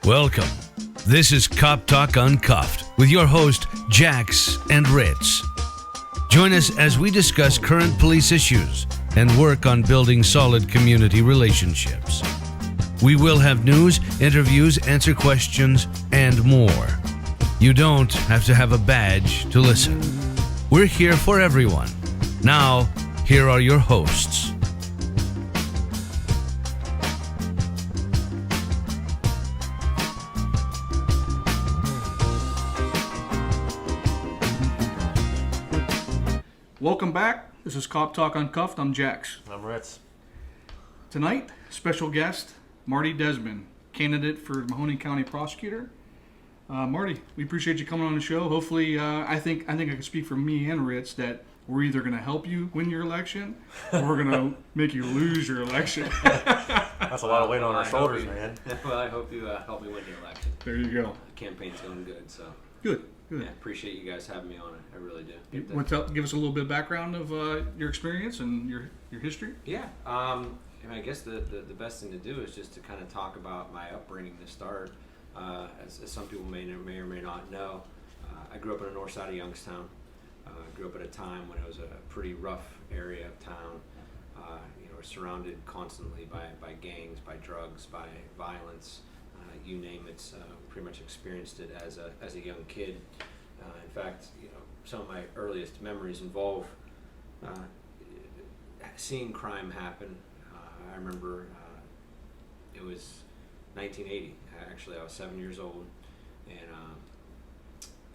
Welcome. This is Cop Talk Uncuffed with your host, Jax and Ritz. Join us as we discuss current police issues and work on building solid community relationships. We will have news, interviews, answer questions, and more. You don't have to have a badge to listen. We're here for everyone. Now, here are your hosts. Welcome back. This is Cop Talk Uncuffed. I'm Jax. I'm Ritz. Tonight, special guest, Marty Desmond, candidate for Mahoning County Prosecutor. Marty, we appreciate you coming on the show. Hopefully, I think I can speak for me and Ritz that we're either going to help you win your election or we're going to make you lose your election. That's a lot of weight on our shoulders, man. Well, I hope you help me win the election. There you go. The campaign's going good, so. Good. Yeah, appreciate you guys having me on it. I really do. Give us a little bit of background of your experience and your history. Yeah. I guess the best thing to do is just to kind of talk about my upbringing to start. As some people may or may not know, I grew up on the north side of Youngstown. Grew up at a time when it was a pretty rough area of town. Surrounded constantly by gangs, by drugs, by violence. You name it. Pretty much experienced it as a young kid. In fact, some of my earliest memories involve seeing crime happen. I remember it was 1980. Actually, I was 7 years old, and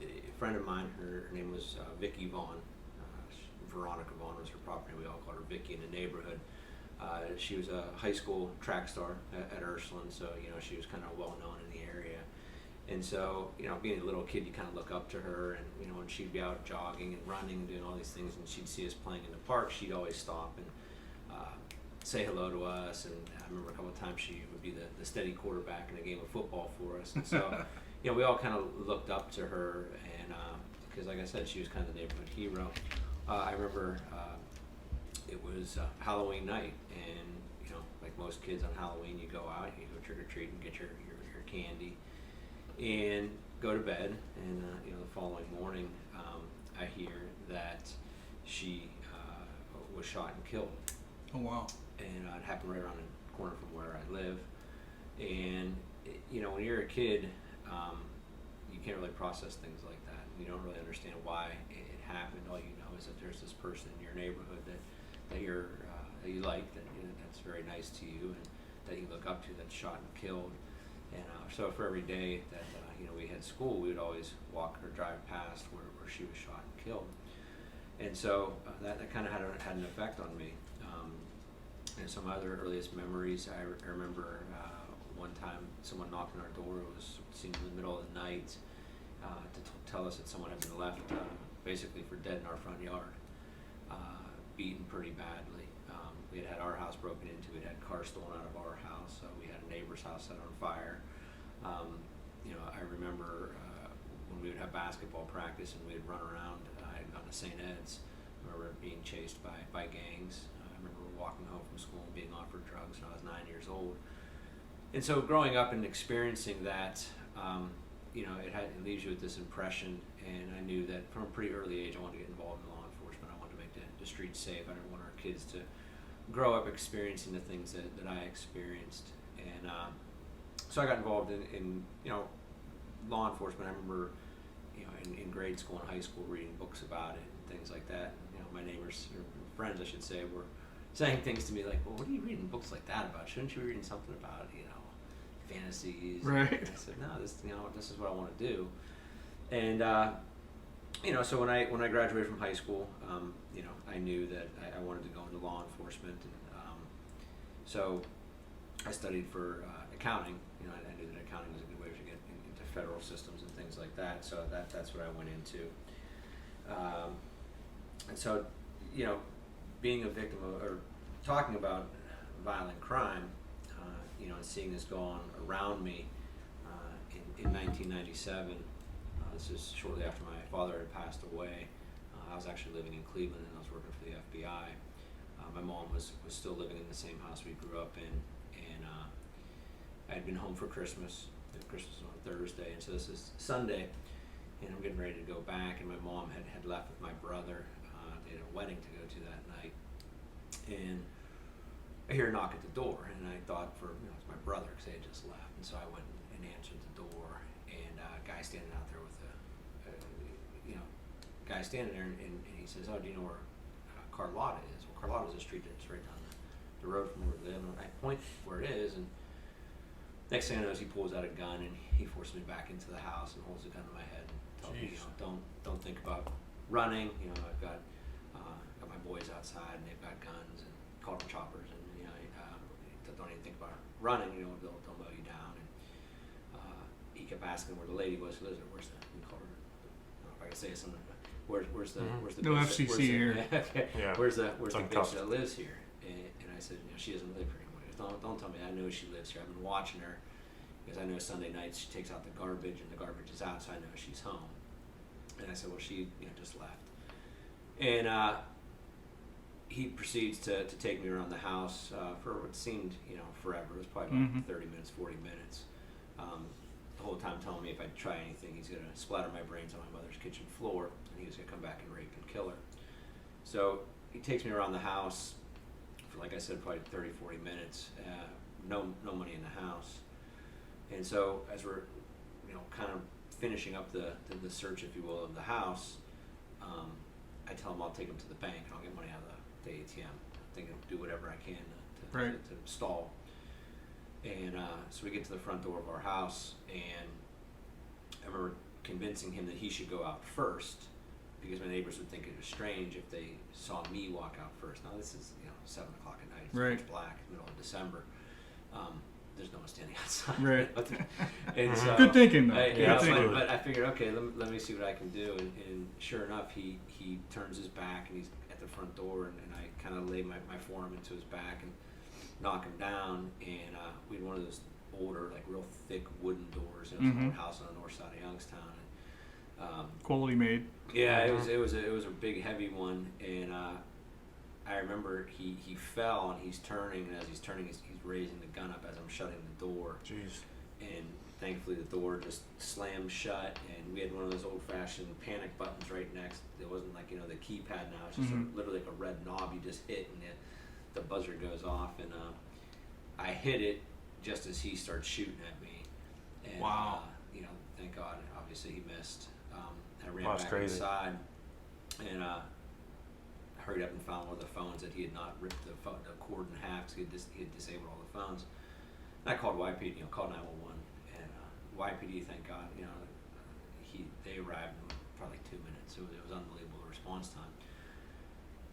a friend of mine, her name was Vicky Vaughn. Veronica Vaughn was her proper name. We all called her Vicky in the neighborhood. She was a high school track star at Ursuline, so she was kind of well known in the area. And so, being a little kid, you kind of look up to her, and when she'd be out jogging and running, doing all these things, and she'd see us playing in the park, she'd always stop and say hello to us. And I remember a couple of times she would be the steady quarterback in a game of football for us. And so, we all kind of looked up to her, and because, like I said, she was kind of the neighborhood hero. I remember it was Halloween night, and like most kids on Halloween, you go out, you go trick or treat and get your candy, and go to bed. And the following morning, I hear that she was shot and killed. Oh wow! And it happened right around the corner from where I live. And when you're a kid, you can't really process things like that. You don't really understand why it happened. All you know is that there's this person in your neighborhood that you like, that's very nice to you, and that you look up to, that's shot and killed. And so for every day that we had school, we would always walk or drive past where she was shot and killed. And so that kind of had an effect on me. And some other earliest memories, I remember one time someone knocked on our door. It seemed in the middle of the night to tell us that someone had been left basically for dead in our front yard, beaten pretty badly. We had our house broken into. We had cars stolen out of our house. We had a neighbor's house set on fire. I remember when we would have basketball practice and we'd run around. I had gone to St. Ed's. I remember being chased by gangs. I remember walking home from school and being offered drugs when I was 9 years old. And so growing up and experiencing that, it leaves you with this impression. And I knew that from a pretty early age I wanted to get involved in law enforcement. I wanted to make the streets safe. I didn't want our kids to grow up experiencing the things that I experienced. And so I got involved in law enforcement. I remember in grade school and high school reading books about it and things like that. My neighbors, or friends I should say, were saying things to me like, well, what are you reading books like that about? Shouldn't you be reading something about fantasies? Right. And I said, no, this is what I want to do. And so when I graduated from high school, I knew that I wanted to go into law enforcement, and so I studied for accounting. I knew that accounting was a good way to get into federal systems and things like that. So that's what I went into. And so, being a victim of, or talking about violent crime, and seeing this go on around me in 1997. This is shortly after my father had passed away. I was actually living in Cleveland, and I was working for the FBI. My mom was still living in the same house we grew up in, and I had been home for Christmas, Christmas was on Thursday, and so this is Sunday, and I'm getting ready to go back, and my mom had left with my brother. They had a wedding to go to that night, and I hear a knock at the door, and I thought it's my brother because they had just left, and so I went and answered the door, and a guy standing out there with guy standing there, and he says, "Oh, do you know where Carlotta is?" Well, Carlotta's a street that's right down the road from where we live, and I point where it is, and next thing I know is he pulls out a gun and he forces me back into the house and holds a gun to my head and tells me, don't think about running. I've got my boys outside and they've got guns and called them choppers, and don't even think about running. They'll mow you down. And he kept asking where the lady was who lives there. Where's that? We call her. I don't know if I can say something. Where's the no bitch FCC here. Okay. Yeah. Where's the bitch Uncuffed. that lives here? And I said, she doesn't live here anymore. Don't tell me. I know she lives here. I've been watching her because I know Sunday nights she takes out the garbage and the garbage is out, so I know she's home. And I said, well, she just left. And he proceeds to take me around the house for what seemed forever. It was probably about 30 minutes, 40 minutes. The whole time telling me if I try anything, he's going to splatter my brains on my mother's kitchen floor, and he was going to come back and rape and kill her. So he takes me around the house for, like I said, probably 30, 40 minutes. No money in the house. And so as we're, kind of finishing up the search, if you will, of the house, I tell him I'll take him to the bank and I'll get money out of the ATM. I'm thinking I'll do whatever I can to stall. And so we get to the front door of our house, and I remember convincing him that he should go out first because my neighbors would think it was strange if they saw me walk out first. Now this is 7 o'clock at night. It's pitch black, middle of December. There's no one standing outside. Right. And so, good thinking, though. But I figured, okay, let me see what I can do. And sure enough, he turns his back and he's at the front door, and I kind of lay my forearm into his back and knock him down. And we had one of those older, like real thick wooden doors. It was an old house on the north side of Youngstown. And, quality made. Yeah, it was a big, heavy one, and I remember he fell and he's turning, and as he's turning, he's raising the gun up as I'm shutting the door. Jeez. And thankfully the door just slammed shut, and we had one of those old-fashioned panic buttons right next. It wasn't like the keypad now. It's just literally like a red knob you just hit, and the buzzer goes off, and I hit it just as he starts shooting at me. And, wow. Thank God, obviously he missed. I ran back inside, and hurried up and found one of the phones that he had not ripped the cord in half because he had disabled all the phones. And I called YPD, called 911, and YPD, thank God, they arrived in probably 2 minutes. It was unbelievable response time.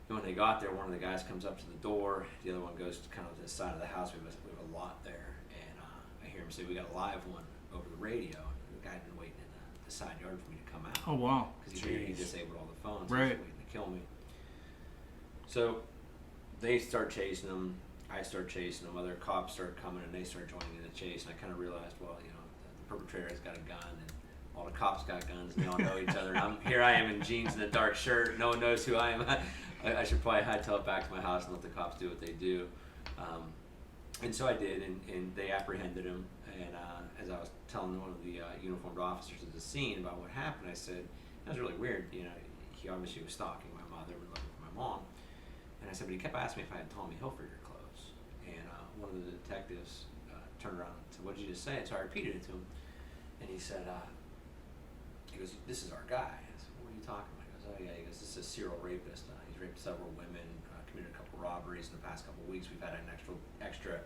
And when they got there, one of the guys comes up to the door, the other one goes to kind of the side of the house. We have a lot there, and I hear him say, "We got a live one over the radio." And the guy had been waiting in the side yard for me to come out. Oh wow! Because he disabled all the phones. Right. He was waiting to kill me. So they start chasing them. I start chasing them. Other cops start coming, and they start joining in the chase. And I kind of realized, well, the perpetrator has got a gun, and all the cops got guns, and they all know each other. And here I am in jeans and a dark shirt. No one knows who I am. I should probably hightail it back to my house and let the cops do what they do. And so I did, and they apprehended him. And as I was telling one of the uniformed officers at the scene about what happened, I said, that was really weird. He obviously was stalking my mother and looking for my mom. And I said, but he kept asking me if I had Tommy Hilfiger clothes. And one of the detectives turned around and said, what did you just say? And so I repeated it to him. And he said, he goes, this is our guy. I said, what are you talking about? He goes, oh yeah. He goes, this is a serial rapist. He's raped several women, committed a couple robberies in the past couple of weeks. We've had an extra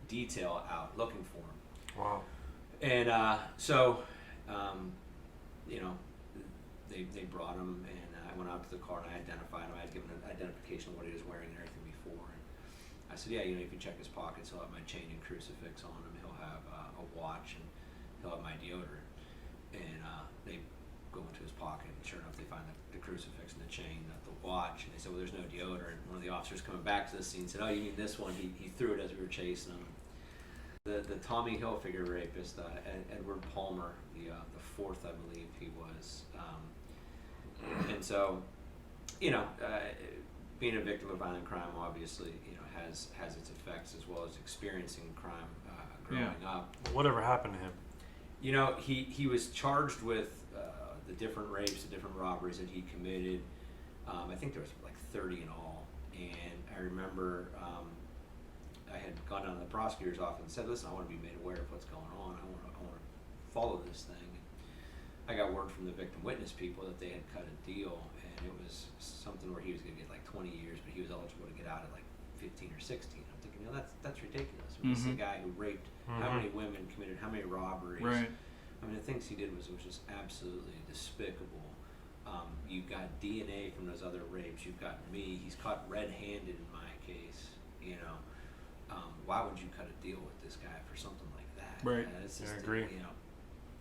detail out looking for him. Wow. And they brought him, and I went out to the car and I identified him. I had given an identification of what he was wearing and everything before. And I said, yeah, if you check his pockets, he'll have my chain and crucifix on him. He'll have a watch, and he'll have my deodorant. And they go into his pocket, and sure enough, they find the crucifix and the chain, the watch. And they said, well, there's no deodorant. One of the officers coming back to the scene said, oh, you mean this one? He threw it as we were chasing him. The Tommy Hilfiger rapist, Edward Palmer, the fourth, I believe he was. And so, being a victim of violent crime obviously, has its effects, as well as experiencing crime growing up. Whatever happened to him? You know, he was charged with the different rapes, the different robberies that he committed. I think there was like 30 in all. And I remember I had gone down to the prosecutor's office and said, listen, I want to be made aware of what's going on. I want to follow this thing. I got word from the victim witness people that they had cut a deal, and it was something where he was going to get like 20 years, but he was eligible to get out at like 15 or 16. I'm thinking, you know, that's ridiculous. I mean, this is a guy who raped how many women, committed how many robberies. Right. I mean, the things he did was just absolutely despicable. You've got DNA from those other rapes. You've got me. He's caught red-handed in my case. You know, why would you cut a deal with this guy for something like that? Right. It's just, I agree. You know,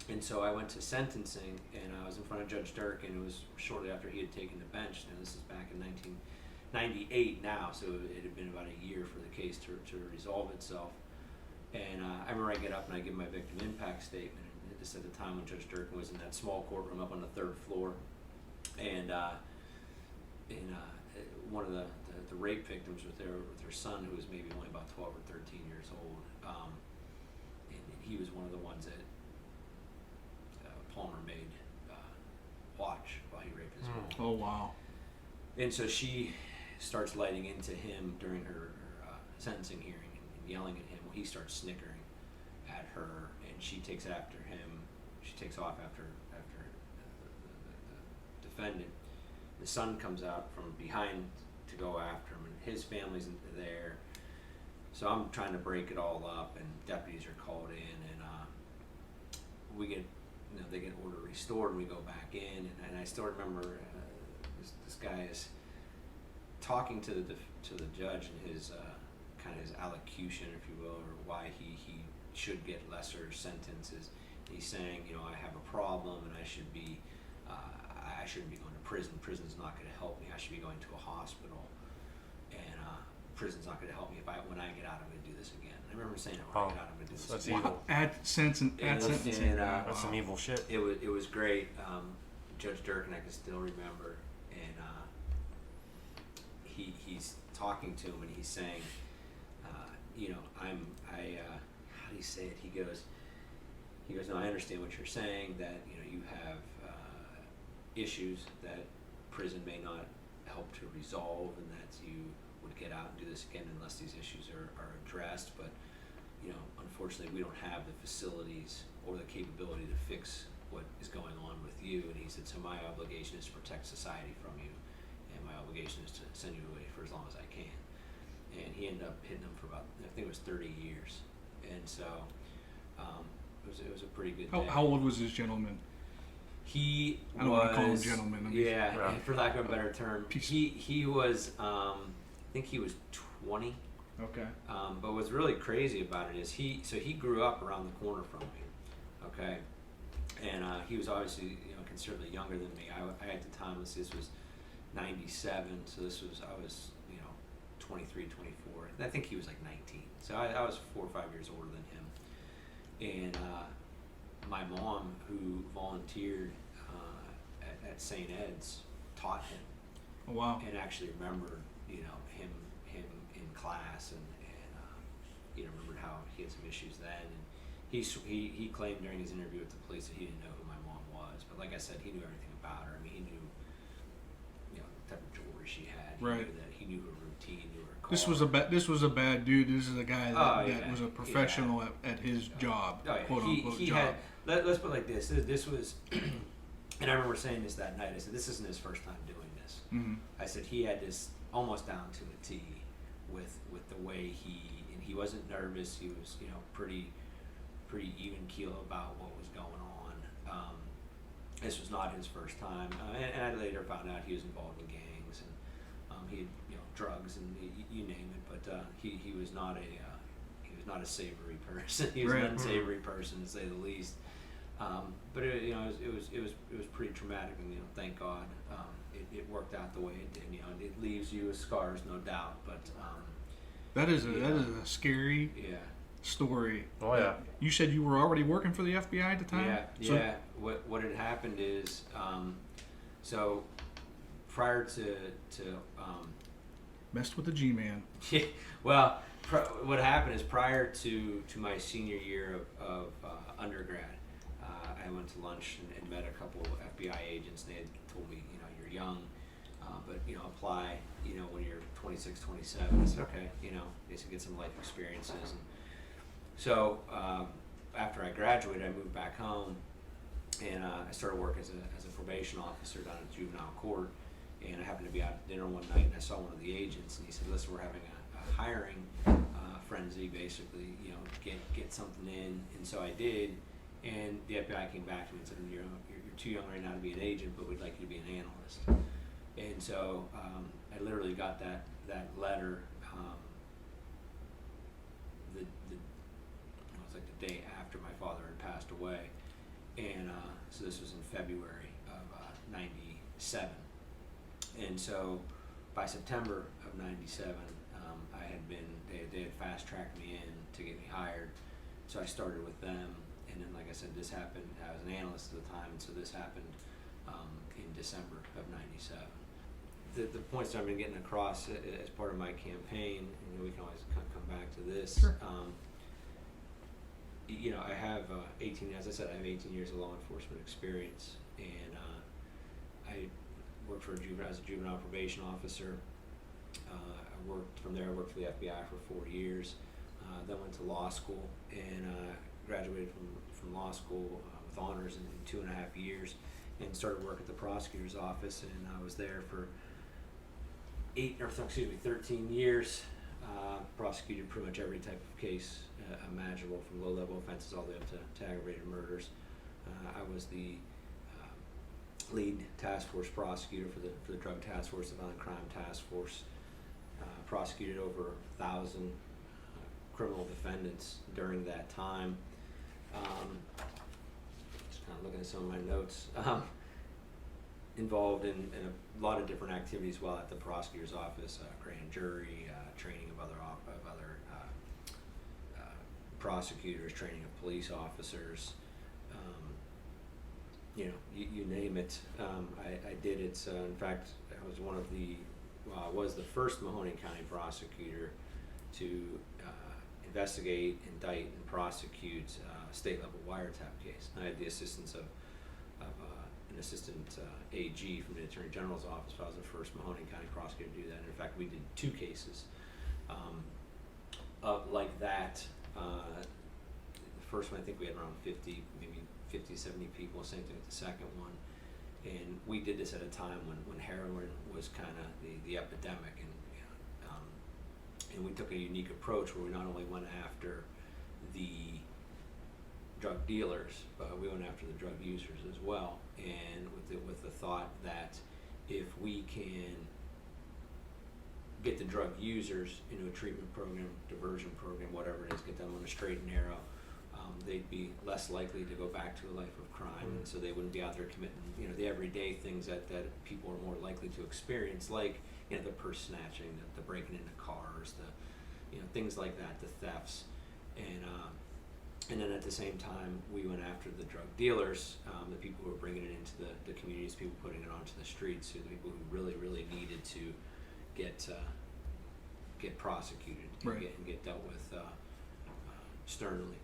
and so I went to sentencing, and I was in front of Judge Dirk, and it was shortly after he had taken the bench. And this is back in 1998 now, so it had been about a year for the case to resolve itself. And I remember I get up and I give my victim impact statement. And this at the time when Judge Durkin was in that small courtroom up on the 3rd floor. And one of the rape victims was there with her son, who was maybe only about 12 or 13 years old. And he was one of the ones that Palmer made watch while he raped his mom. Oh, wow. And so she starts lighting into him during her sentencing hearing and yelling at him. Well, he starts snickering at her, and she takes after him. She takes off after the defendant. The son comes out from behind to go after him, and his family's there. So I'm trying to break it all up, and deputies are called in, and we get, they get order restored, and we go back in, and I still remember this guy is talking to the judge and his kind of his allocution, if you will, or why he should get lesser sentences. He's saying, I have a problem, and I shouldn't be going to prison. Prison's not going to help me. I should be going to a hospital, and prison's not going to help me. When I get out, I'm going to do this again. I remember saying, when I get out, I'm going to do this That's again. evil. Add sentencing. That's some evil shit. It was great. Judge Durkin, I can still remember, and he's talking to him, and he's saying, how do you say it? He goes, no, I understand what you're saying, that you have issues that prison may not help to resolve, and that you would get out and do this again unless these issues are addressed. But unfortunately, we don't have the facilities or the capability to fix what is going on with you. And he said, so my obligation is to protect society from you, and my obligation is to send you away for as long as I can. And he ended up hitting him for about, I think it was 30 years. And so it was a pretty good day. How old was this gentleman? I don't want to call him gentleman. Yeah, for lack of a better term. He was, I think he was 20. Okay. But what's really crazy about it is he grew up around the corner from me. Okay. And he was obviously considerably younger than me. I at the time, this was 97, so I was 23, 24. I think he was like 19. So I was 4 or 5 years older than him. And my mom, who volunteered at St. Ed's, taught him. Oh, wow. And actually remembered him in class, and remembered how he had some issues then. And he claimed during his interview with the police that he didn't know who my mom was, but like I said, he knew everything about her. I mean, he knew the type of jewelry she had. He knew her routine, knew her car. This was a bad dude. This is a guy that was a professional at his job, quote unquote job. Let's put it like this. This was, and I remember saying this that night. I said, this isn't his first time doing this. Mm-hmm. I said he had this almost down to a T with the way he wasn't nervous. He was pretty even keel about what was going on. This was not his first time, and I later found out he was involved in gangs, and he had drugs and you name it. But he was not a savory person. He was an unsavory person, to say the least. But it was pretty traumatic, and thank God it worked out the way it did. It leaves you with scars, no doubt. But that is a scary story. Oh yeah. You said you were already working for the FBI at the time. Yeah. What had happened is, so prior to messed with the G-man. Yeah. Well, what happened is prior to my senior year of undergrad, I went to lunch and met a couple of FBI agents. And they had told me, you're young, but apply, when you're 26, 27. I said, okay, just to get some life experiences. And so after I graduated, I moved back home, and I started work as a probation officer down at juvenile court. And I happened to be out at dinner one night, and I saw one of the agents, and he said, "Listen, we're having a hiring frenzy, basically. Get something in." And so I did. And the FBI came back to me and said, "You're too young right now to be an agent, but we'd like you to be an analyst." And so I literally got that letter. It was like the day after my father had passed away, and so this was in February of '97. And so by September of '97, I had been, they had fast tracked me in to get me hired. So I started with them, and then, like I said, this happened, I was an analyst at the time, and so this happened in December of '97. The points that I've been getting across as part of my campaign, and we can always come back to this. Sure. I have 18, as I said, I have 18 years of law enforcement experience, and I worked as a juvenile probation officer. I worked for the FBI for 4 years, then went to law school, and graduated from law school with honors in 2.5 years, and started work at the prosecutor's office, and I was there for 13 years. Prosecuted pretty much every type of case imaginable, from low-level offenses all the way up to aggravated murders. I was the lead task force prosecutor for the drug task force, the violent crime task force. Prosecuted over 1,000 criminal defendants during that time. Just kind of looking at some of my notes. Involved in a lot of different activities while at the prosecutor's office, grand jury, training of other prosecutors, training of police officers. You name it. I did it. In fact, I was the first Mahoning County prosecutor to investigate, indict, and prosecute a state-level wiretap case. I had the assistance of an assistant AG from the Attorney General's office, but I was the first Mahoning County prosecutor to do that. And in fact, we did 2 cases like that. The first one, I think we had around 50, maybe 50, 70 people. Same thing with the second one. And we did this at a time when heroin was kind of the epidemic, and we took a unique approach where we not only went after the drug dealers, but we went after the drug users as well, and with the thought that if we can get the drug users into a treatment program, diversion program, whatever it is, get them on a straight and narrow, they'd be less likely to go back to a life of crime, and so they wouldn't be out there committing, the everyday things that people are more likely to experience, like, the purse snatching, the breaking into cars, the, things like that, the thefts, and then at the same time, we went after the drug dealers, the people who were bringing it into the communities, people putting it onto the streets, the people who really, really needed to get prosecuted, right, and get dealt with sternly.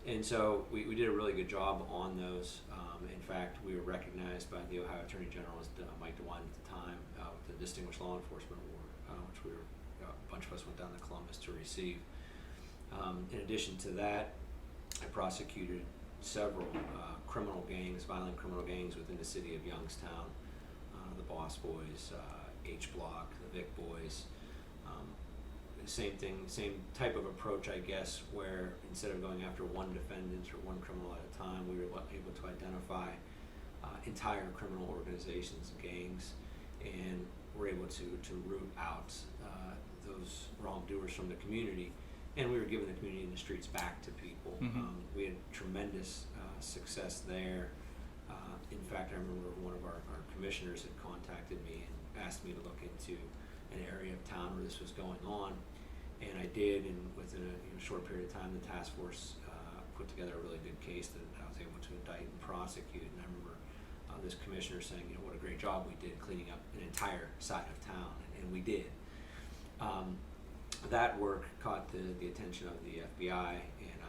And so we did a really good job on those. In fact, we were recognized by the Ohio Attorney General, Mike DeWine at the time, with the Distinguished Law Enforcement Award, which a bunch of us went down to Columbus to receive. In addition to that, I prosecuted several criminal gangs, violent criminal gangs within the city of Youngstown, the Boss Boys, H Block, the Vic Boys. Same thing, same type of approach, I guess, where instead of going after one defendant or one criminal at a time, we were able to identify entire criminal organizations and gangs, and were able to root out those wrongdoers from the community, and we were giving the community and the streets back to people. Mm-hmm. We had tremendous success there. In fact, I remember one of our commissioners had contacted me and asked me to look into an area of town where this was going on, and I did, and within a short period of time, the task force put together a really good case that I was able to indict and prosecute. And I remember this commissioner saying, what a great job we did cleaning up an entire side of town, and we did. That work caught the attention of the FBI, and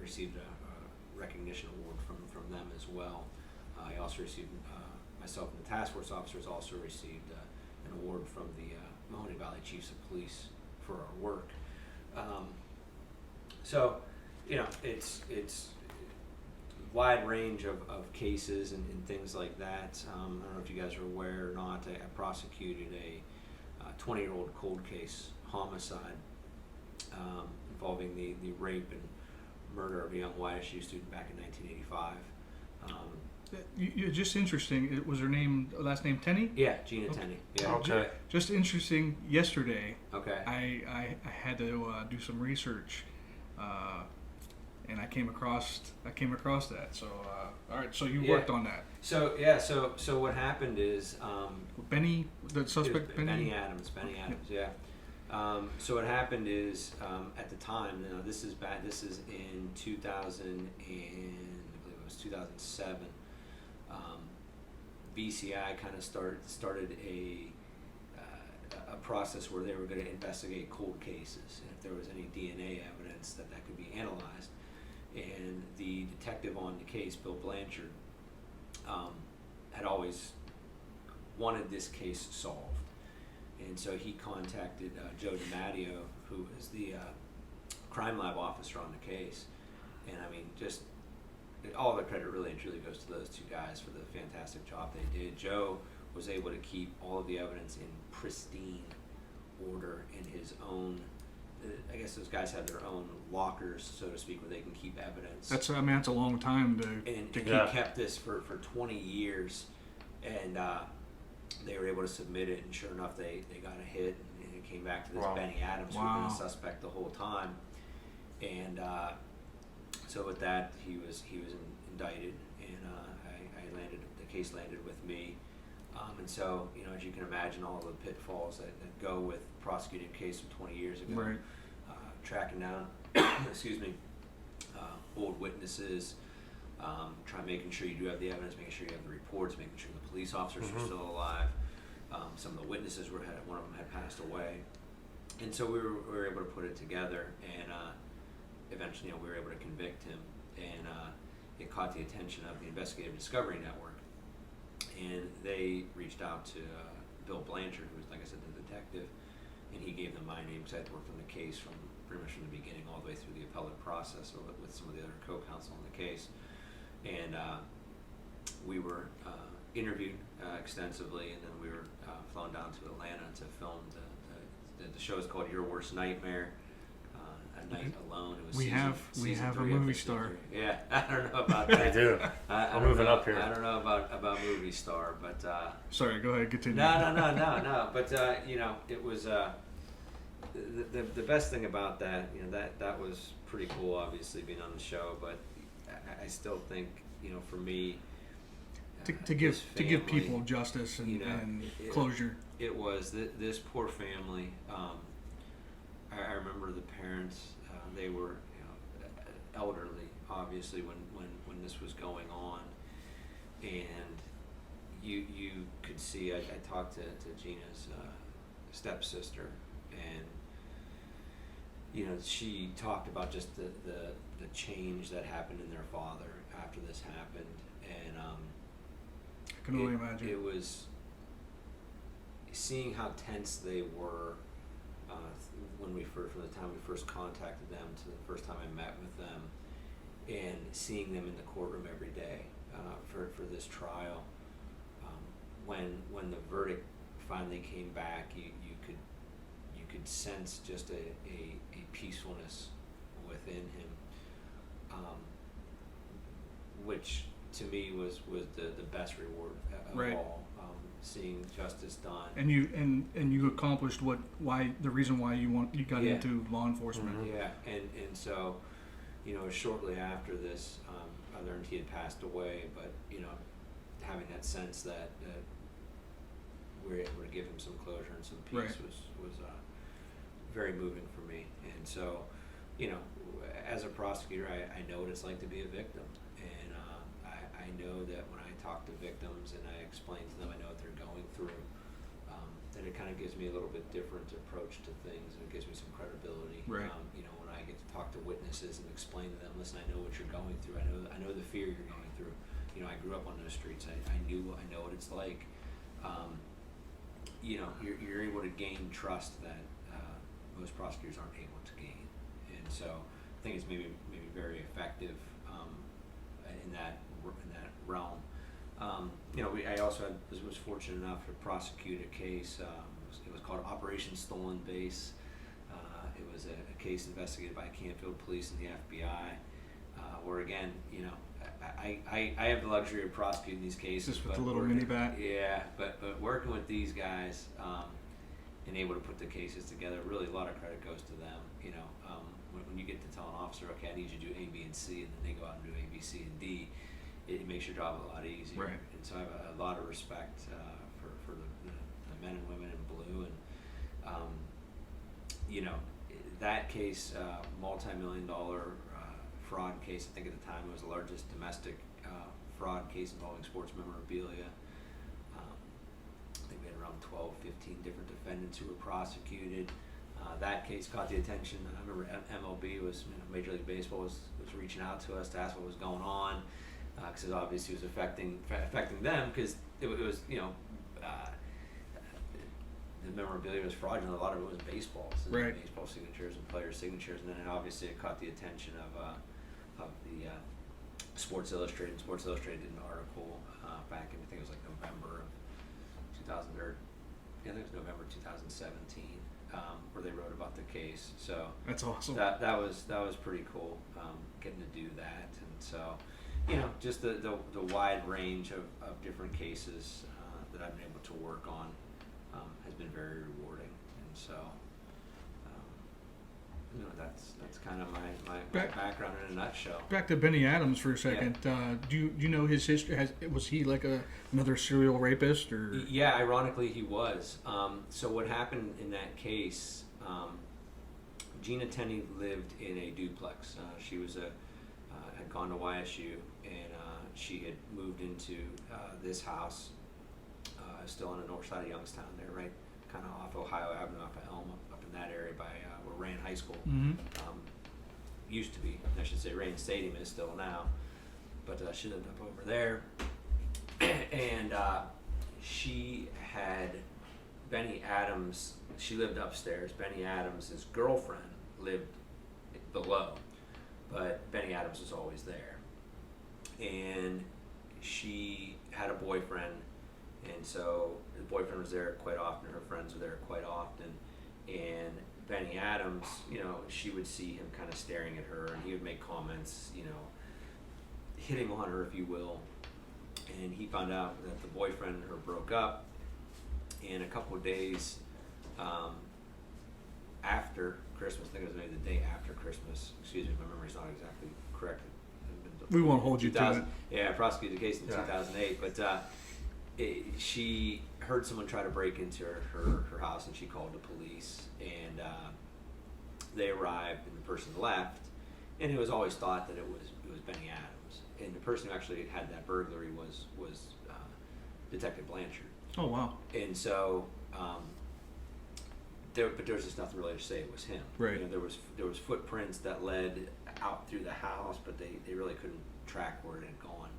received a recognition award from them as well. I also received, myself and the task force officers also received an award from the Mahoning Valley Chiefs of Police for our work. So, it's wide range of cases and things like that. I don't know if you guys are aware or not. I prosecuted a 20-year-old cold case homicide involving the rape and murder of a young YSU student back in 1985. Just interesting. Was her last name Tenney? Yeah, Gina Okay. Tenney. Yeah. Okay. Just interesting. Yesterday, Okay. I had to do some research, and I came across that. So all right. So you worked on that. So what happened is Benny, the suspect, Benny Adams. Yeah. So what happened is at the time, this is in 2000 and I believe it was 2007. BCI kind of started a process where they were going to investigate cold cases, and if there was any DNA evidence that could be analyzed. And the detective on the case, Bill Blanchard, had always wanted this case solved, and so he contacted Joe DiMatteo, who is the crime lab officer on the case. And I mean, just all the credit really and truly goes to those two guys for the fantastic job they did. Joe was able to keep all of the evidence in pristine order in his own, I guess those guys have their own lockers, so to speak, where they can keep evidence. That's a long time to He kept this for 20 years, and they were able to submit it, and sure enough, they got a hit, and it came back to this Benny Adams, who had been a suspect the whole time. And so with that, he was indicted, and the case landed with me. And so, as you can imagine, all the pitfalls that go with prosecuting a case from 20 years ago, right. Tracking down, old witnesses, making sure you do have the evidence, making sure you have the reports, making sure the police officers are still alive. Some of the witnesses one of them had passed away, and so we were able to put it together, and eventually, we were able to convict him, and it caught the attention of the Investigative Discovery Network. And they reached out to Bill Blanchard, who was, like I said, the detective, and he gave them my name because I had worked on the case from pretty much from the beginning all the way through the appellate process with some of the other co-counsel on the case. And we were interviewed extensively, and then we were flown down to Atlanta to film the show is called Your Worst Nightmare. A Night Alone. It was we have a movie star. Yeah, I don't know about that. I do. I'm moving up here. I don't know about movie star, but sorry, go ahead, continue. No. But it was the best thing about that. That was pretty cool. Obviously, being on the show, but I still think for me to give people justice and closure. It was this poor family. I remember the parents. They were elderly, obviously, when this was going on, and you could see. I talked to Gina's stepsister, and she talked about just the change that happened in their father after this happened, and I can only imagine. It was seeing how tense they were. From the time we first contacted them to the first time I met with them, and seeing them in the courtroom every day for this trial. When the verdict finally came back, you could sense just a peacefulness within him, which to me was the best reward of all. Seeing justice done, and you accomplished the reason why you got into law enforcement. Yeah, and so, shortly after this, I learned he had passed away. But having that sense that we were able to give him some closure and some peace was very moving for me. And so, as a prosecutor, I know what it's like to be a victim, and I know that when I talk to victims and I explain to them, I know what they're going through, that it kind of gives me a little bit different approach to things, and it gives me some credibility. Right. When I get to talk to witnesses and explain to them, listen, I know what you're going through. I I know the fear you're going through. You know, I grew up on those streets. I know what it's like. You know, you're able to gain trust that most prosecutors aren't able to gain, and so I think it's maybe very effective in that realm. You know, I also was fortunate enough to prosecute a case. It was called Operation Stolen Base. It was a case investigated by Canfield Police and the FBI, where again, you know, I have the luxury of prosecuting these cases. Just with the little mini bat. Yeah, but working with these guys and able to put the cases together, really a lot of credit goes to them. You know, when you get to tell an officer, okay, I need you to do A, B, and C, and then they go out and do A, B, C, and D, it makes your job a lot easier. Right. And so I have a lot of respect for the men and women in blue, and you know, that case, multi-million-dollar fraud case. I think at the time it was the largest domestic fraud case involving sports memorabilia. I think we had around 12, 15 different defendants who were prosecuted. That case caught the attention. I remember MLB was, you know, Major League Baseball was reaching out to us to ask what was going on, because it obviously was affecting them, because it was, you know, the memorabilia was fraudulent. A lot of it was baseballs, right. Baseball signatures and player signatures, and then obviously it caught the attention of the Sports Illustrated. And Sports Illustrated did an article back in, I think it was like November of 2000, or I think it was November 2017, where they wrote about the case. So that's awesome. That was pretty cool, getting to do that, and so, you know, just the wide range of different cases that I've been able to work on has been very rewarding, and so you know, that's kind of my background in a nutshell. Back to Benny Adams for a second. Yeah. Do you know his history? Was he like another serial rapist, or? Yeah, ironically he was. So what happened in that case? Gina Tenney lived in a duplex. She was had gone to YSU, and she had moved into this house, still on the north side of Youngstown, there, right, kind of off Ohio Avenue, off of Elm, up in that area by where Rand High School used to be. I should say Rand Stadium is still now, but she lived up over there, and she had Benny Adams. She lived upstairs. Benny Adams' girlfriend lived below, but Benny Adams was always there, and she had a boyfriend. And so the boyfriend was there quite often, her friends were there quite often, and Benny Adams, you know, she would see him kind of staring at her, and he would make comments, you know, hitting on her, if you will, and he found out that the boyfriend and her broke up, and a couple of days after Christmas, I think it was maybe the day after Christmas, excuse me, my memory's not exactly correct. We won't hold you to it. Yeah, I prosecuted the case in 2008, but she heard someone try to break into her house, and she called the police, and they arrived, and the person left, and it was always thought that it was Benny Adams, and the person who actually had that burglary was Detective Blanchard. Oh wow! And so, there was just nothing really to say it was him. Right. You know, there was footprints that led out through the house, but they really couldn't track where it had gone.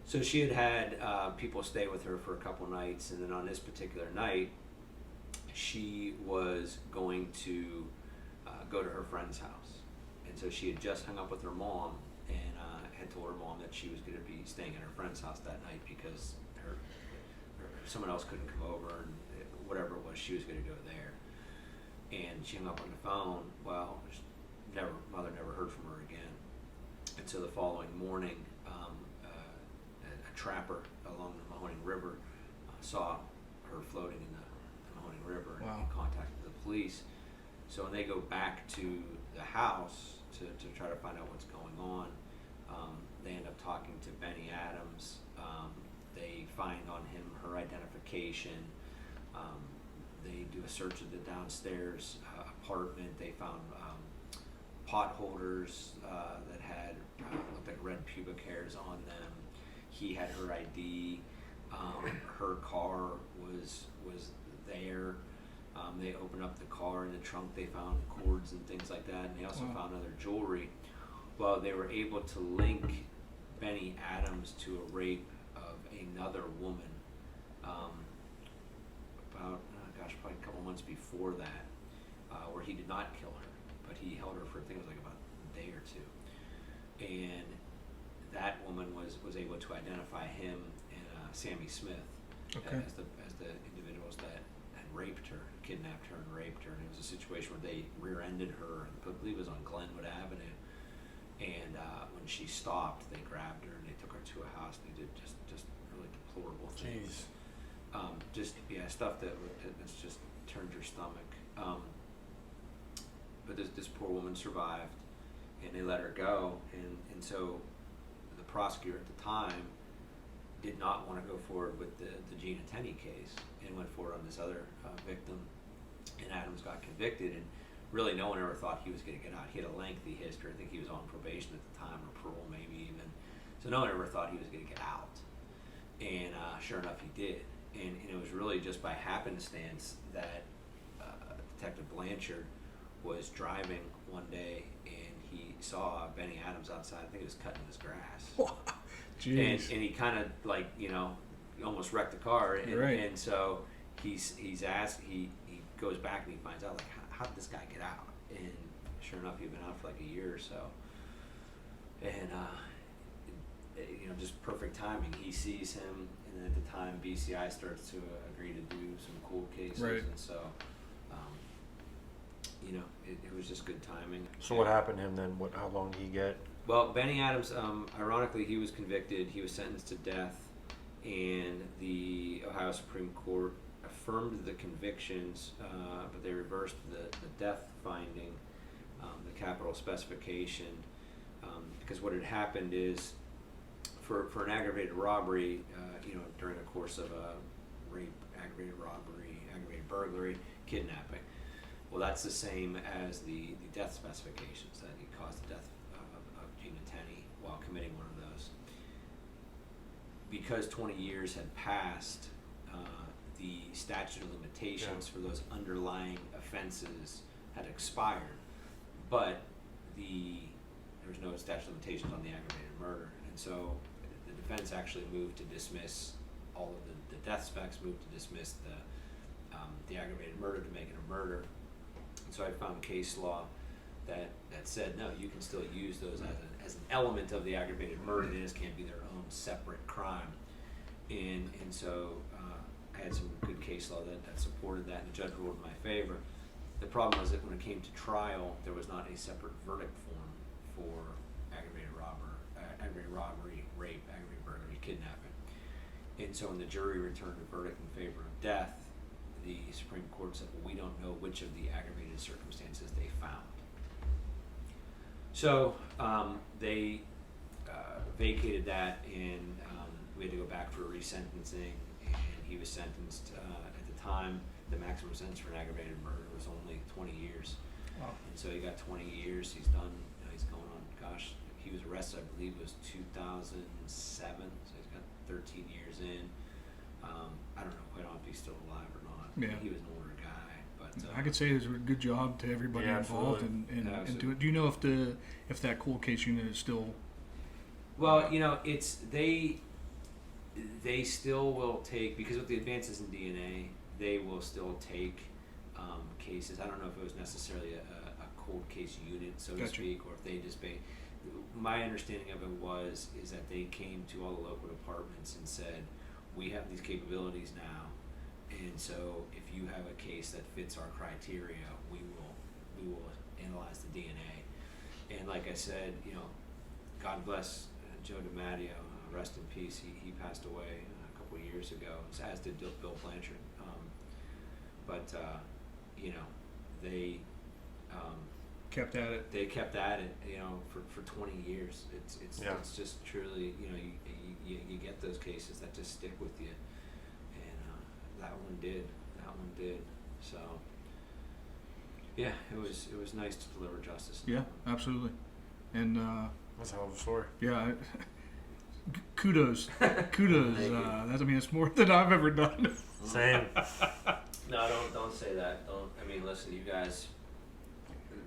So she had people stay with her for a couple nights, and then on this particular night, she was going to go to her friend's house. And so she had just hung up with her mom, and had told her mom that she was going to be staying at her friend's house that night because someone else couldn't come over, and whatever it was, she was going to go there. And she hung up on the phone. Well, mother never heard from her again. And so the following morning, a trapper along the Mahoning River saw her floating in the Mahoning River, and wow. contacted the police. So when they go back to the house to try to find out what's going on, they end up talking to Benny Adams. They find on him her identification. They do a search of the downstairs apartment. They found pot holders that had looked like red pubic hairs on them. He had her ID. Her car was there. They opened up the car, in the trunk they found cords and things like that, and they also found other jewelry. Well, they were able to link Benny Adams to a rape of another woman about, probably a couple months before that, where he did not kill her, but he held her for, I think it was like about a day or two. And that woman was able to identify him and Sammy Smith as the individuals that had raped her, kidnapped her and raped her. And it was a situation where they rear-ended her, I believe it was on Glenwood Avenue. And when she stopped, they grabbed her and they took her to a house. And they did just really deplorable things. Stuff that's just turned your stomach. But this poor woman survived, and they let her go. And so the prosecutor at the time did not want to go forward with the Gina Tenney case and went forward on this other victim. And Adams got convicted, and really no one ever thought he was going to get out. He had a lengthy history. I think he was on probation at the time, or parole maybe even. So no one ever thought he was going to get out. And sure enough, he did. And it was really just by happenstance that Detective Blanchard was driving one day and he saw Benny Adams outside. I think he was cutting his grass. Jeez. And he kind of he almost wrecked the car. And, right. And so he's asked, he goes back and he finds out, how did this guy get out? And sure enough, he'd been out for like a year or so. And, just perfect timing. He sees him, and then at the time, BCI starts to agree to do some cool cases. Right. And so, it was just good timing. So what happened to him then? How long did he get? Well, Benny Adams, ironically, he was convicted. He was sentenced to death, and the Ohio Supreme Court affirmed the convictions, but they reversed the death finding, the capital specification, because what had happened is, for an aggravated robbery, during the course of a rape, aggravated robbery, aggravated burglary, kidnapping. Well, that's the same as the death specifications, that he caused the death of Gina Tenney while committing one of those. Because 20 years had passed, the statute of limitations for those underlying offenses had expired, but there was no statute of limitations on the aggravated murder, and so the defense actually moved to dismiss all of the death specs, moved to dismiss the aggravated murder to make it a murder. And so I found case law that said, no, you can still use those as an element of the aggravated murder. They just can't be their own separate crime. And so I had some good case law that supported that, and the judge ruled in my favor. The problem was that when it came to trial, there was not a separate verdict form for aggravated robbery, rape, aggravated burglary, kidnapping. And so when the jury returned a verdict in favor of death, the Supreme Court said, well, we don't know which of the aggravated circumstances they found. So they vacated that, and we had to go back for resentencing, and he was sentenced at the time. The maximum sentence for an aggravated murder was only 20 years. Wow. And so he got 20 years. He's done, he's going on, he was arrested, I believe it was 2007, so he's got 13 years in. I don't know quite if he's still alive or not. Yeah. He was an older guy, but I could say it was a good job to everybody involved, and do it. Do you know if that cold case unit is still? Well, it's they still will take, because with the advances in DNA, they will still take cases. I don't know if it was necessarily a cold case unit, so to speak, or if they just my understanding of it is that they came to all the local departments and said, we have these capabilities now, and so if you have a case that fits our criteria, we will analyze the DNA. And like I said, God bless Joe DiMatteo, rest in peace. He passed away a couple of years ago, as did Bill Blanchard. They kept at it. They kept at it, for 20 years. It's just truly, you get those cases that just stick with you, and that one did. So yeah, it was nice to deliver justice. Yeah, absolutely, and that's a hell of a story. Yeah. Kudos. It's more than I've ever done. Same. No, don't say that. Listen, you guys.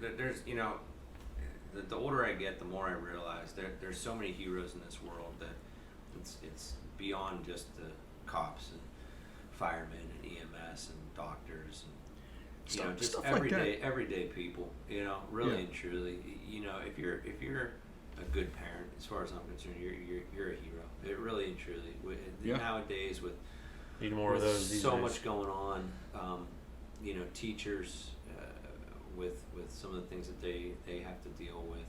There's, the older I get, the more I realize there's so many heroes in this world that it's beyond just the cops and firemen and EMS and doctors and just stuff like that. everyday people. Really and truly. If you're a good parent, as far as I'm concerned, you're a hero. It really and truly. Nowadays with Need more of those these so days. much going on, teachers with some of the things that they have to deal with.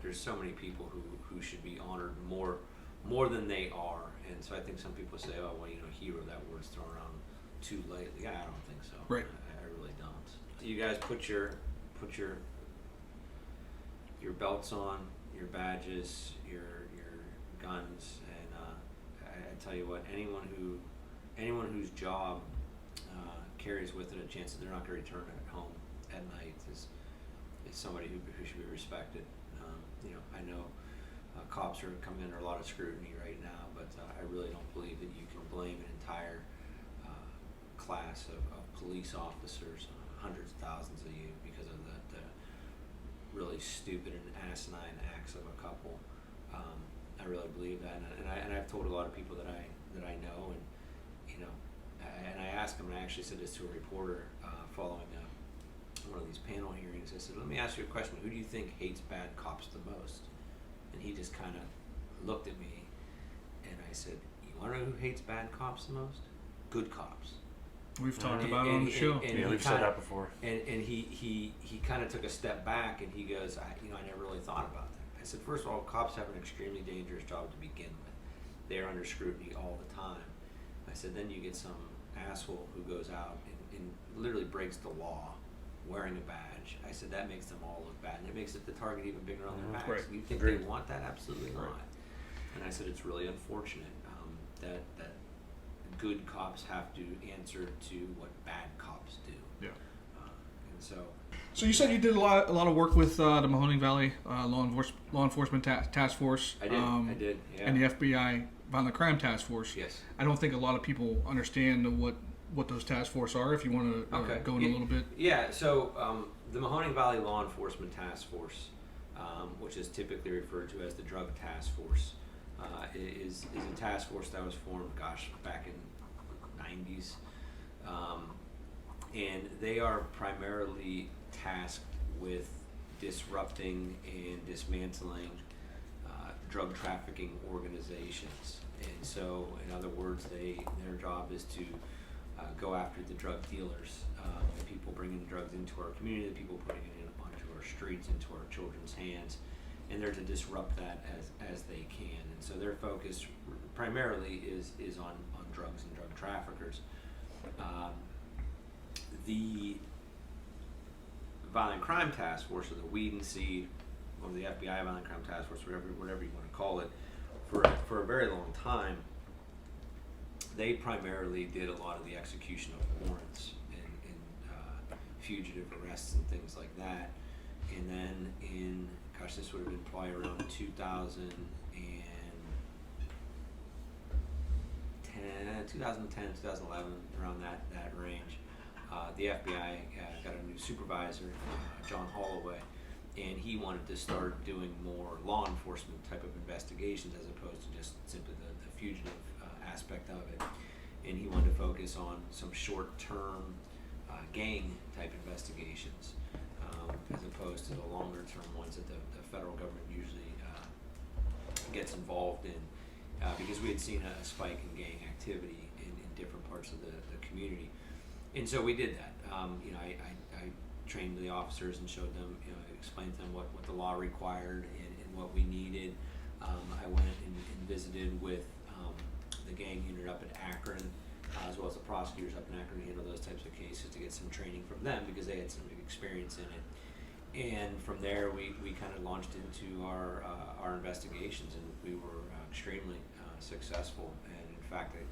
There's so many people who should be honored more than they are, and so I think some people say, oh well, hero, that word's thrown around too lately. I don't think so. Right. I really don't. You guys put your belts on, your badges, your guns, and I tell you what, anyone whose job carries with it a chance that they're not going to return at home at night is somebody who should be respected. I know cops are coming under a lot of scrutiny right now, but I really don't believe that you can blame an entire class of police officers, hundreds of thousands of you, because of the really stupid and asinine acts of a couple. I really believe that, and I've told a lot of people that I know, and and I asked him, and I actually said this to a reporter following one of these panel hearings. I said, let me ask you a question. Who do you think hates bad cops the most? And he just kind of looked at me, and I said, you want to know who hates bad cops the most? Good cops. We've talked about it on the show. Yeah, we've said that before. And he kind of took a step back, and he goes, I never really thought about that. I said, first of all, cops have an extremely dangerous job to begin with. They're under scrutiny all the time. I said, then you get some asshole who goes out and literally breaks the law wearing a badge. I said, that makes them all look bad, and it makes the target even bigger on their backs. Right. You think Agreed. they want that? Absolutely Right. not. And I said, it's really unfortunate that good cops have to answer to what bad cops do. Yeah. And so So you said you did a lot of work with the Mahoning Valley law enforcement task force. I did, yeah. And the FBI Violent Crime Task Force. Yes. I don't think a lot of people understand what those task force are. If you want to go in a little bit. Yeah. So the Mahoning Valley Law Enforcement Task Force, which is typically referred to as the Drug Task Force, is a task force that was formed, back in the 90s, and they are primarily tasked with disrupting and dismantling drug trafficking organizations. And so, in other words, their job is to go after the drug dealers, the people bringing drugs into our community, the people putting it onto our streets, into our children's hands, and they're to disrupt that as they can. And so their focus primarily is on drugs and drug traffickers. The Violent Crime Task Force, or the Weed and Seed, or the FBI Violent Crime Task Force, whatever you want to call it, for a very long time, they primarily did a lot of the execution of warrants and fugitive arrests and things like that. And then this would have been probably around 2010, 2011, around that range. The FBI got a new supervisor, John Holloway, and he wanted to start doing more law enforcement type of investigations as opposed to just simply the fugitive aspect of it. And he wanted to focus on some short-term gang type investigations as opposed to the longer-term ones that the federal government usually gets involved in, because we had seen a spike in gang activity in different parts of the community. And so we did that. I trained the officers and showed them, explained to them what the law required and what we needed. I went and visited with the gang unit up at Akron, as well as the prosecutors up in Akron to handle those types of cases, to get some training from them because they had some experience in it. And from there, we kind of launched into our investigations, and we were extremely successful. And in fact, I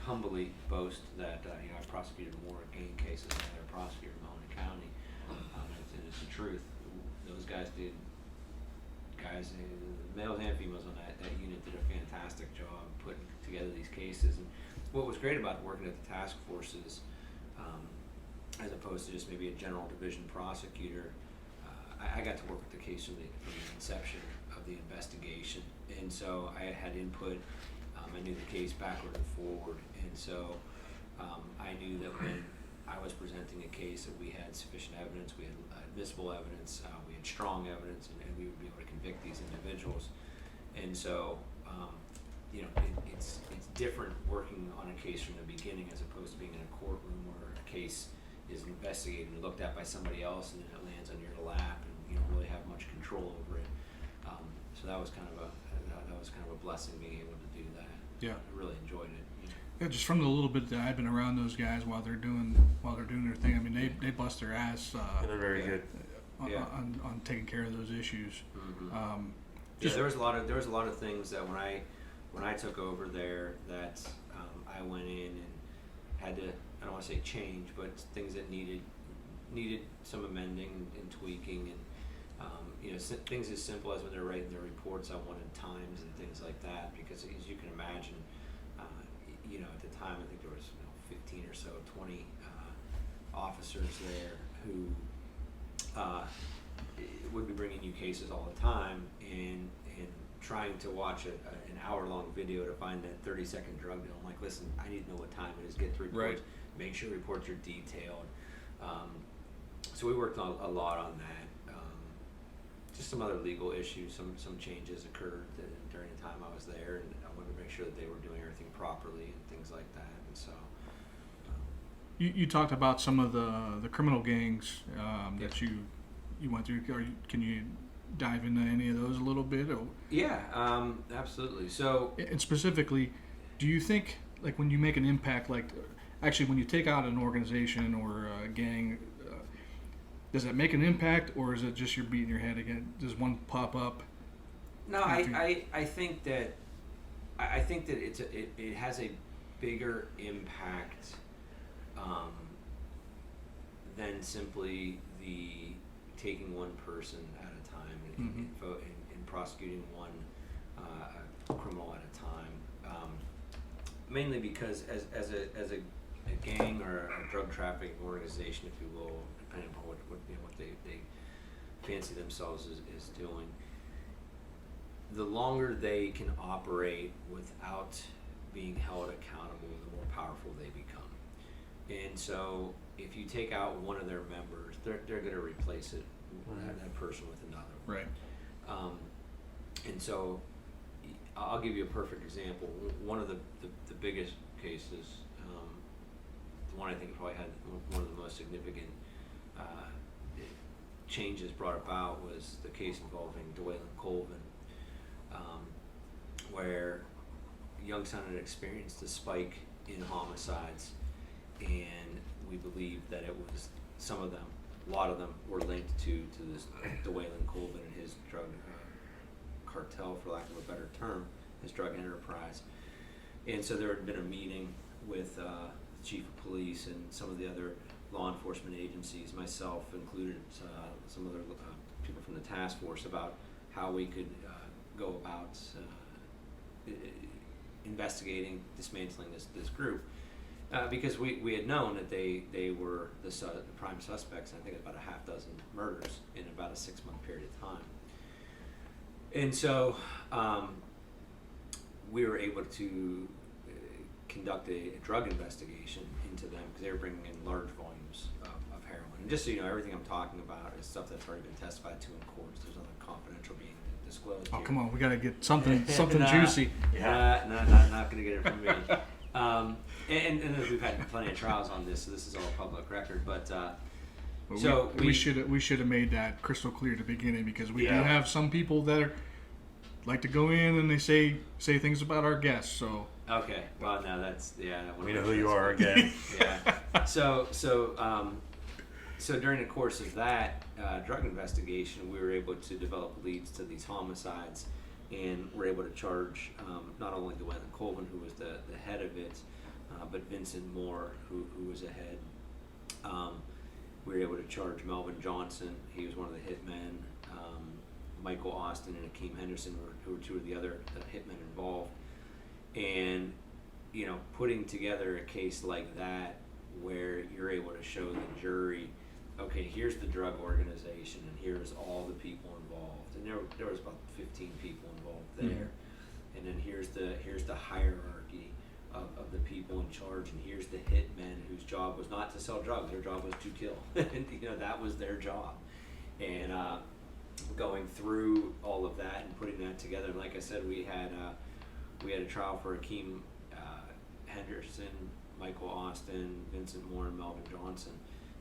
humbly boast that I prosecuted more gang cases than any other prosecutor in Mahoning County, and it's the truth. Those guys did. Males and females on that unit did a fantastic job putting together these cases. And what was great about working at the task force is as opposed to just maybe a general division prosecutor. I got to work with the case from the inception of the investigation, and so I had input. I knew the case backward and forward, and so I knew that when I was presenting a case that we had sufficient evidence, we had admissible evidence, we had strong evidence, and we would be able to convict these individuals. And so, it's different working on a case from the beginning as opposed to being in a courtroom where a case is investigated and looked at by somebody else, and then it lands on your lap, and you don't really have much control over it. So that was kind of a blessing being able to do that. Yeah. I really enjoyed it. Yeah, just from the little bit that I've been around those guys while they're doing their thing. I mean, they bust their ass And they're very good. on taking care of those issues. Mm-hmm. There was a lot of things that when I took over there that I went in and had to, I don't want to say change, but things that needed some amending and tweaking, and things as simple as when they're writing their reports, I wanted times and things like that, because as you can imagine, at the time I think there was 15 or so, 20 officers there who would be bringing you cases all the time, and trying to watch an hour-long video to find that 30-second drug deal. I'm like, listen, I need to know what time it is. Get the reports. Right. Make sure reports are detailed. So we worked on a lot on that. Just some other legal issues. Some changes occurred during the time I was there, and I wanted to make sure that they were doing everything properly and things like that. And so. You talked about some of the criminal gangs that you went through. Can you dive into any of those a little bit? Or? Yeah, absolutely. So, and specifically, do you think, like, when you make an impact, like, actually when you take out an organization or a gang, does that make an impact, or is it just you're beating your head again? Does one pop up? No, I think that it has a bigger impact than simply the taking one person at a time and prosecuting one criminal at a time. Mainly because as a gang or a drug trafficking organization, if you will, depending on what they fancy themselves as doing, the longer they can operate without being held accountable, the more powerful they become. And so if you take out one of their members, they're going to replace it, that person, with another. Right. And so I'll give you a perfect example. One of the biggest cases, the one I think probably had one of the most significant changes brought about, was the case involving Dwayne Colvin, where Youngstown had experienced a spike in homicides, and we believe that it was a lot of them were linked to this Dwayne Colvin and his drug cartel, for lack of a better term, his drug enterprise. And so there had been a meeting with the chief of police and some of the other law enforcement agencies, myself included, some other people from the task force, about how we could go about investigating, dismantling this group, because we had known that they were the prime suspects in, I think, about a half dozen murders in about a 6-month period of time. And so we were able to conduct a drug investigation into them, because they were bringing in large volumes of heroin. And just so you know, everything I'm talking about is stuff that's already been testified to in courts. There's nothing confidential being disclosed. Oh, here. come on, we got to get something juicy. Not going to get it from me. And we've had plenty of trials on this, so this is all public record. But we should have made that crystal clear at the beginning, because we do have some people that like to go in and they say things about our guests. So okay, well, now that's we know who you are again. Yeah. So during the course of that drug investigation, we were able to develop leads to these homicides, and we're able to charge not only Dwayne Colvin, who was the head of it, but Vincent Moore, who was a head. We were able to charge Melvin Johnson. He was one of the hitmen. Michael Austin and Akeem Henderson who were two of the other hitmen involved. And putting together a case like that where you're able to show the jury, okay, here's the drug organization and here's all the people involved, and there was about 15 people involved there, and then here's the hierarchy of the people in charge, and here's the hitmen whose job was not to sell drugs, their job was to kill. And that was their job. And going through all of that and putting that together, and like I said, we had a trial for Akeem Henderson, Michael Austin, Vincent Moore, and Melvin Johnson,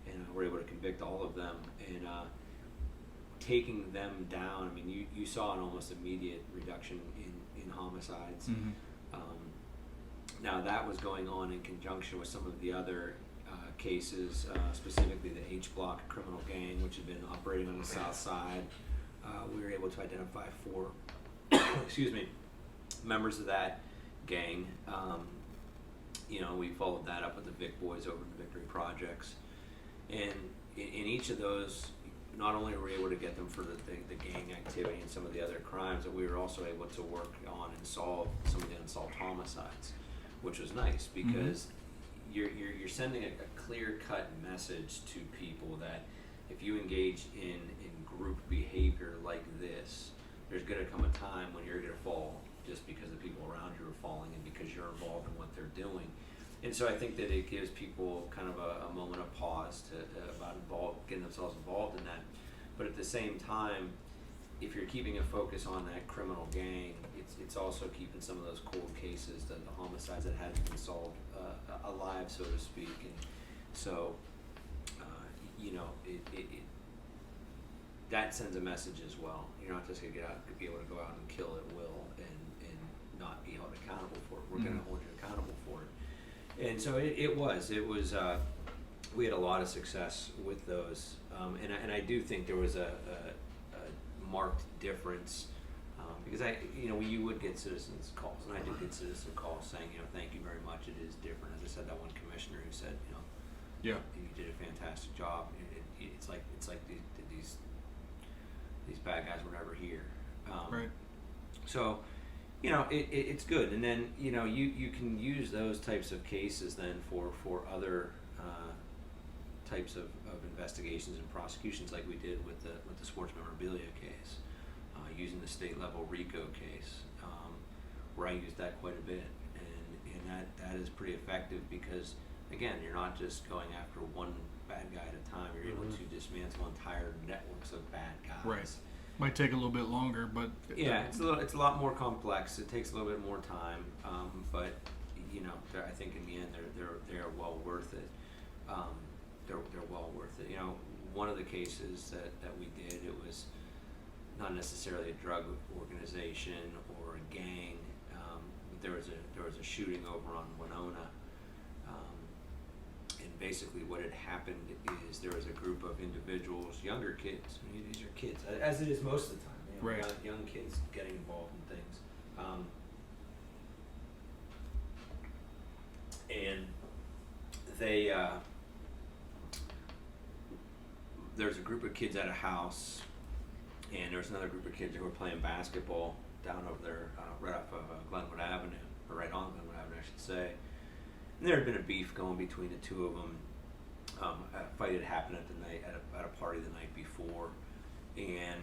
and we're able to convict all of them. And taking them down, I mean, you saw an almost immediate reduction in homicides. Now that was going on in conjunction with some of the other cases, specifically the H Block criminal gang, which had been operating on the south side. We were able to identify 4 members of that gang. We followed that up with the Vic Boys over in the Victory Projects. And in each of those, not only were we able to get them for the gang activity and some of the other crimes, but we were also able to work on and solve some of the unsolved homicides, which was nice because you're sending a clear-cut message to people that if you engage in group behavior like this, there's going to come a time when you're going to fall just because the people around you are falling and because you're involved in what they're doing. And so I think that it gives people kind of a moment of pause about getting themselves involved in that. But at the same time, if you're keeping a focus on that criminal gang, it's also keeping some of those cold cases, the homicides that hadn't been solved, alive, so to speak. And so, that sends a message as well. You're not just going to be able to go out and kill at will and not be held accountable for it. We're going to hold you accountable for it. And so it was we had a lot of success with those, and I do think there was a marked difference, because you would get citizens calls, and I did get citizen calls saying, thank you very much, it is different. As I said, that one commissioner who said, you did a fantastic job. It's like these bad guys were never here. Right. So, it's good, and then you can use those types of cases then for other types of investigations and prosecutions, like we did with the sports memorabilia case, using the state level RICO case, where I used that quite a bit, and that is pretty effective because, again, you're not just going after one bad guy at a time. You're able to dismantle entire networks of bad guys. Right. Might take a little bit longer, but it's a lot more complex. It takes a little bit more time, but I think in the end they're well worth it. They're well worth it. One of the cases that we did, it was not necessarily a drug organization or a gang. There was a shooting over on Winona. And basically what had happened is there was a group of individuals, younger kids. I mean, these are kids, as it is most of the time. Right. Young kids getting involved in things. And they, there's a group of kids at a house, and there's another group of kids who were playing basketball down over there, right off of Glenwood Avenue, or right on Glenwood Avenue, I should say. And there had been a beef going between the two of them. A fight had happened at a party the night before, and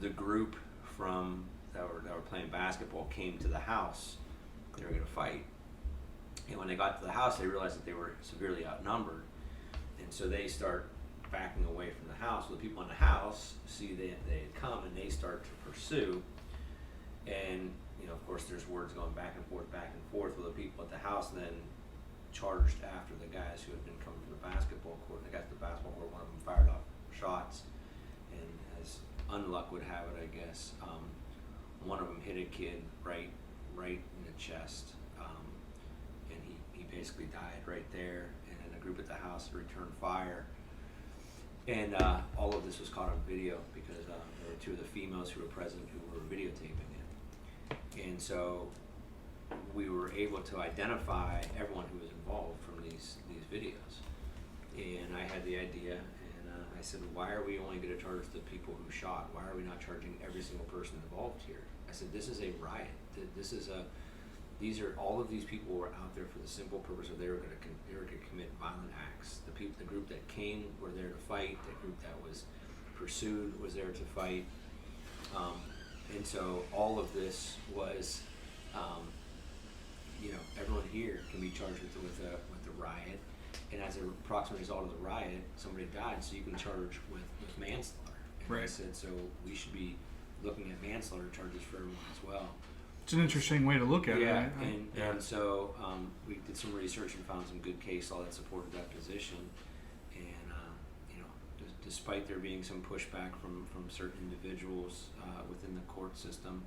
the group that were playing basketball came to the house. They were going to fight, and when they got to the house, they realized that they were severely outnumbered, and so they start backing away from the house. Well, the people in the house see they had come, and they start to pursue, and of course, there's words going back and forth. Well, the people at the house then charged after the guys who had been coming from the basketball court. They got to the basketball court, one of them fired off shots, and as unluck would have it, I guess, one of them hit a kid right in the chest, and he basically died right there. And then a group at the house returned fire, and all of this was caught on video because there were 2 of the females who were present who were videotaping it. And so we were able to identify everyone who was involved from these videos. And I had the idea, and I said, why are we only going to charge the people who shot? Why are we not charging every single person involved here? I said, this is a riot. This is all of these people were out there for the simple purpose of they were going to commit violent acts. The group that came were there to fight. The group that was pursued was there to fight. And so all of this was, everyone here can be charged with a riot, and as a approximate result of the riot, somebody died, so you can charge with manslaughter. And I said, so we should be looking at manslaughter charges for everyone as well. It's an interesting way to look at it. And so we did some research and found some good case law that supported that position. And despite there being some pushback from certain individuals within the court system,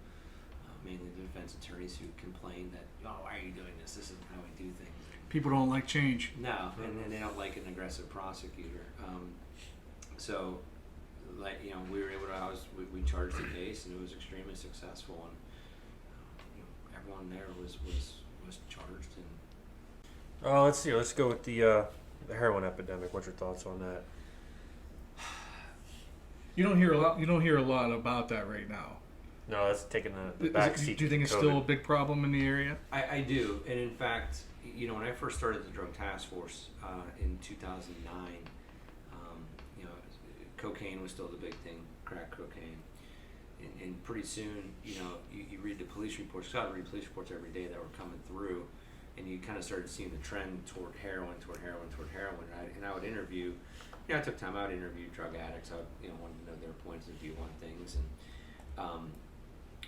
mainly the defense attorneys who complained that, why are you doing this? This isn't how we do things. People don't like change. No, and they don't like an aggressive prosecutor. So, we were able to. We charged the case, and it was extremely successful. And everyone there was charged. And let's see. Let's go with the heroin epidemic. What's your thoughts on that? You don't hear a lot about that right now. No, that's taking the back seat. Do you think it's still a big problem in the area? I do, and in fact, when I first started the drug task force in 2009, cocaine was still the big thing, crack cocaine, and pretty soon, you read the police reports. I read police reports every day that were coming through, and you kind of started seeing the trend toward heroin. And I would interview. I took time out to interview drug addicts. I wanted to know their points of view on things, and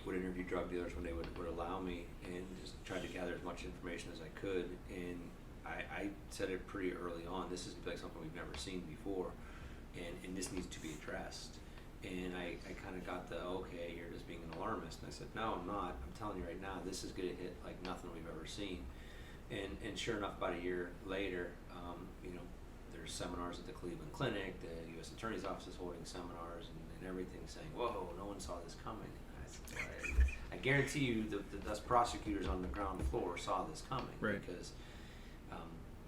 would interview drug dealers when they would allow me, and just tried to gather as much information as I could. And I said it pretty early on, this is like something we've never seen before, and this needs to be addressed. And I kind of got okay, you're just being an alarmist. And I said, no, I'm not. I'm telling you right now, this is going to hit like nothing we've ever seen. And sure enough, about a year later, there's seminars at the Cleveland Clinic, the U.S. Attorney's Office is holding seminars and everything, saying, whoa, no one saw this coming. I guarantee you us prosecutors on the ground floor saw this coming, because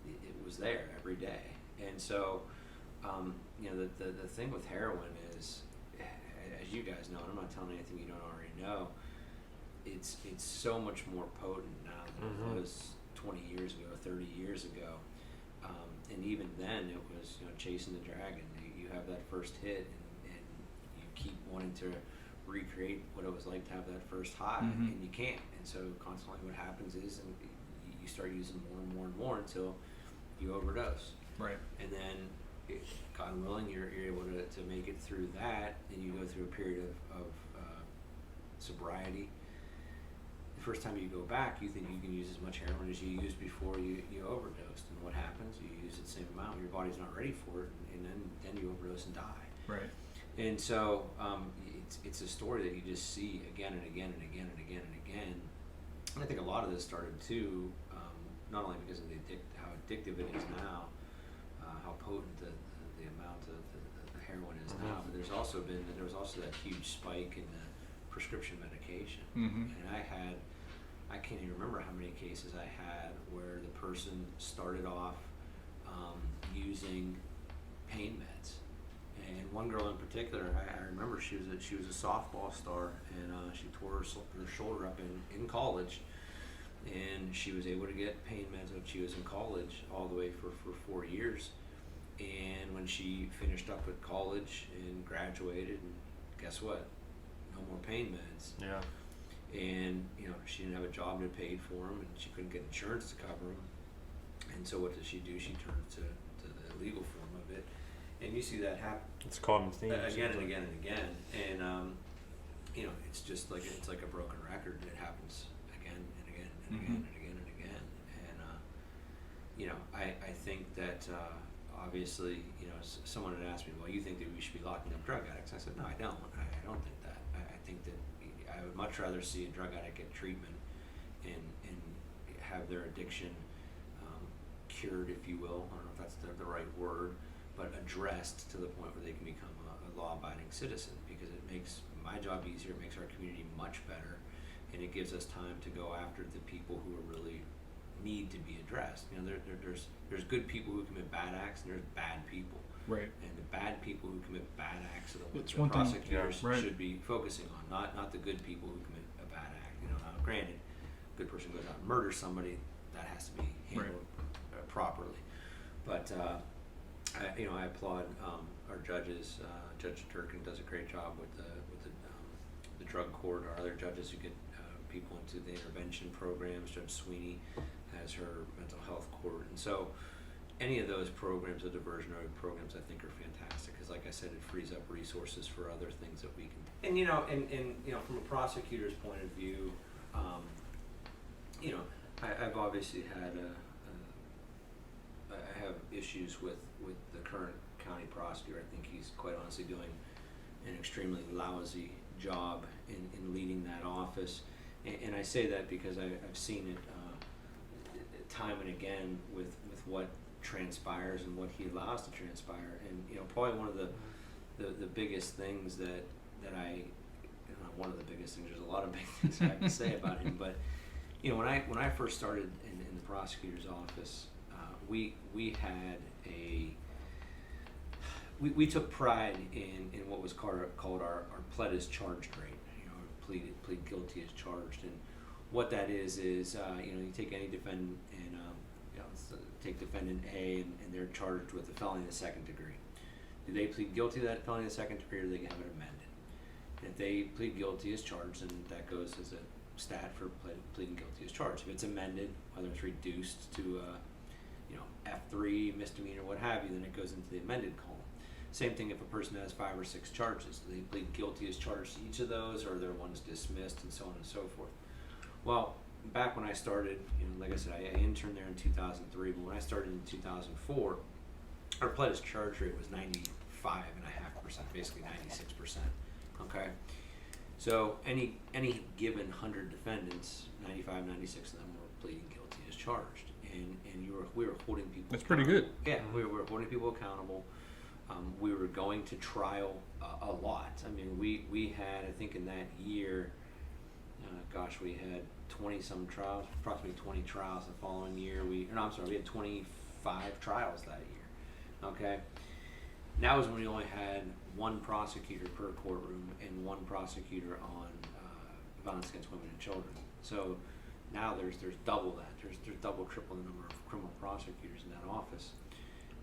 it was there every day. And so, the thing with heroin is, as you guys know, and I'm not telling you anything you don't already know, it's so much more potent now than it was 20 years ago, 30 years ago. And even then, it was chasing the dragon. You have that first hit, and you keep wanting to recreate what it was like to have that first high, and you can't. And so constantly what happens is you start using more and more and more until you overdose. Right. And then, God willing, you're able to make it through that, and you go through a period of sobriety. The first time you go back, you think you can use as much heroin as you used before you overdosed. And what happens? You use the same amount, your body's not ready for it, and then you overdose and die. Right. And so it's a story that you just see again and again and again and again and again. And I think a lot of this started too, not only because of how addictive it is now, how potent the amount of the heroin is now, but there was also that huge spike in the prescription medication. And I can't even remember how many cases I had where the person started off using pain meds. And one girl in particular, I remember she was a softball star, and she tore her shoulder up in college, and she was able to get pain meds when she was in college all the way for 4 years. And when she finished up with college and graduated, and guess what? No more pain meds. Yeah. And she didn't have a job that paid for them, and she couldn't get insurance to cover them. And so what does she do? She turns to the legal form of it. And you see that happen. It's a common theme. Again and again and again. And, it's just like, it's like a broken record. It happens again and again and again and again and again. And, I think that, obviously, someone had asked me, well, you think that we should be locking up drug addicts? I said, no, I don't. I don't think that. I think that I would much rather see a drug addict get treatment and have their addiction cured, if you will. I don't know if that's the right word, but addressed to the point where they can become a law-abiding citizen, because it makes my job easier, it makes our community much better, and it gives us time to go after the people who are really need to be addressed. There's good people who commit bad acts, and there's bad people. Right. And the bad people who commit bad acts are the ones that prosecutors should be focusing on, not the good people who commit a bad act. Now, granted, good person goes out and murders somebody, that has to be handled properly. But I applaud our judges. Judge Durkin does a great job with the drug court. Our other judges who get people into the intervention programs. Judge Sweeney has her mental health court, and so any of those programs, the diversionary programs, I think are fantastic because, like I said, it frees up resources for other things that we can. And from a prosecutor's point of view, I've obviously had I have issues with the current county prosecutor. I think he's quite honestly doing an extremely lousy job in leading that office, and I say that because I've seen it time and again with what transpires and what he allows to transpire. And probably one of the biggest things that I one of the biggest things, there's a lot of big things I have to say about him, but when I first started in the prosecutor's office, we had we took pride in what was called our pled as charged rate. Plead guilty as charged, and what that is you take any defendant and take defendant A and they're charged with a felony in the second degree. Do they plead guilty to that felony in the second degree, or do they have it amended? And if they plead guilty as charged, then that goes as a stat for pleading guilty as charged. If it's amended, whether it's reduced to F3 misdemeanor, what have you, then it goes into the amended column. Same thing if a person has 5 or 6 charges. Do they plead guilty as charged to each of those, or are there ones dismissed, and so on and so forth? Well, back when I started, like I said, I interned there in 2003, but when I started in 2004, our pled as charged rate was 95.5%, basically 96%. Okay, so any given 100 defendants, 95, 96 of them were pleading guilty as charged, and we were holding people. That's pretty good. Yeah, we were holding people accountable. We were going to trial a lot. I mean, we had, I think in that year, we had 20-some trials, approximately 20 trials the following year. We had 25 trials that year. Okay, that was when we only had one prosecutor per courtroom and one prosecutor on violence against women and children. So now there's double that. There's double, triple the number of criminal prosecutors in that office.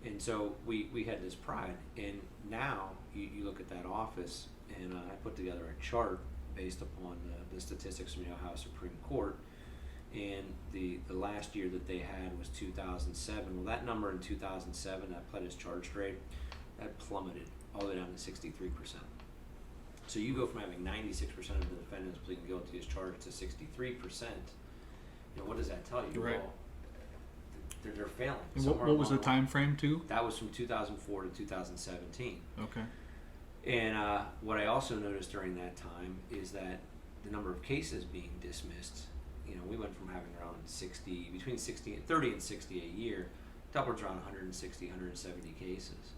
And so we had this pride. And now you look at that office, and I put together a chart based upon the statistics from the Ohio Supreme Court. And the last year that they had was 2007. Well, that number in 2007, that pled as charged rate, that plummeted all the way down to 63%. So you go from having 96% of the defendants pleading guilty as charged to 63%. What does that tell you? Right. Well, they're failing. And what was the time frame too? That was from 2004 to 2017. Okay. And what I also noticed during that time is that the number of cases being dismissed, we went from having around 30 and 60 a year, to upwards around 160, 170 cases.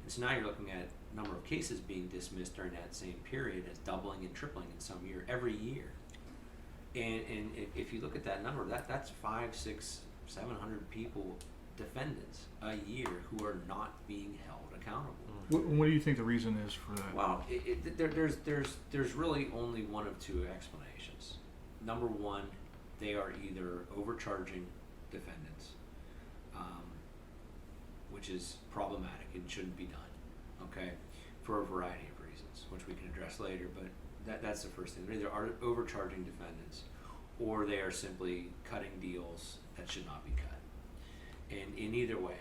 And so now you're looking at number of cases being dismissed during that same period as doubling and tripling in some year, every year. And if you look at that number, that's 500, 600, 700 people, defendants, a year who are not being held accountable. What do you think the reason is for that? Well, there's really only one of two explanations. Number one, they are either overcharging defendants, which is problematic and shouldn't be done, okay, for a variety of reasons, which we can address later, but that's the first thing. They either are overcharging defendants, or they are simply cutting deals that should not be cut. And in either way,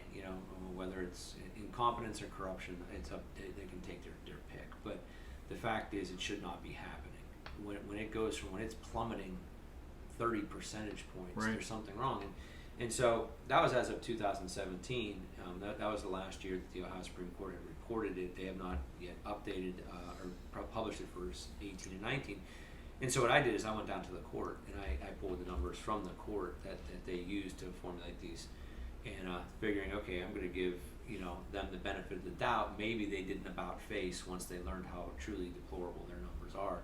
whether it's incompetence or corruption, it's up. They can take their pick. But the fact is, it should not be happening. When it goes from when it's plummeting 30 percentage points, right, there's something wrong. And so that was as of 2017. That was the last year that the Ohio Supreme Court had reported it. They have not yet updated or published it for 18 and 19. And so what I did is I went down to the court and I pulled the numbers from the court that they used to formulate these, and figuring, okay, I'm going to give them the benefit of the doubt. Maybe they didn't about face once they learned how truly deplorable their numbers are.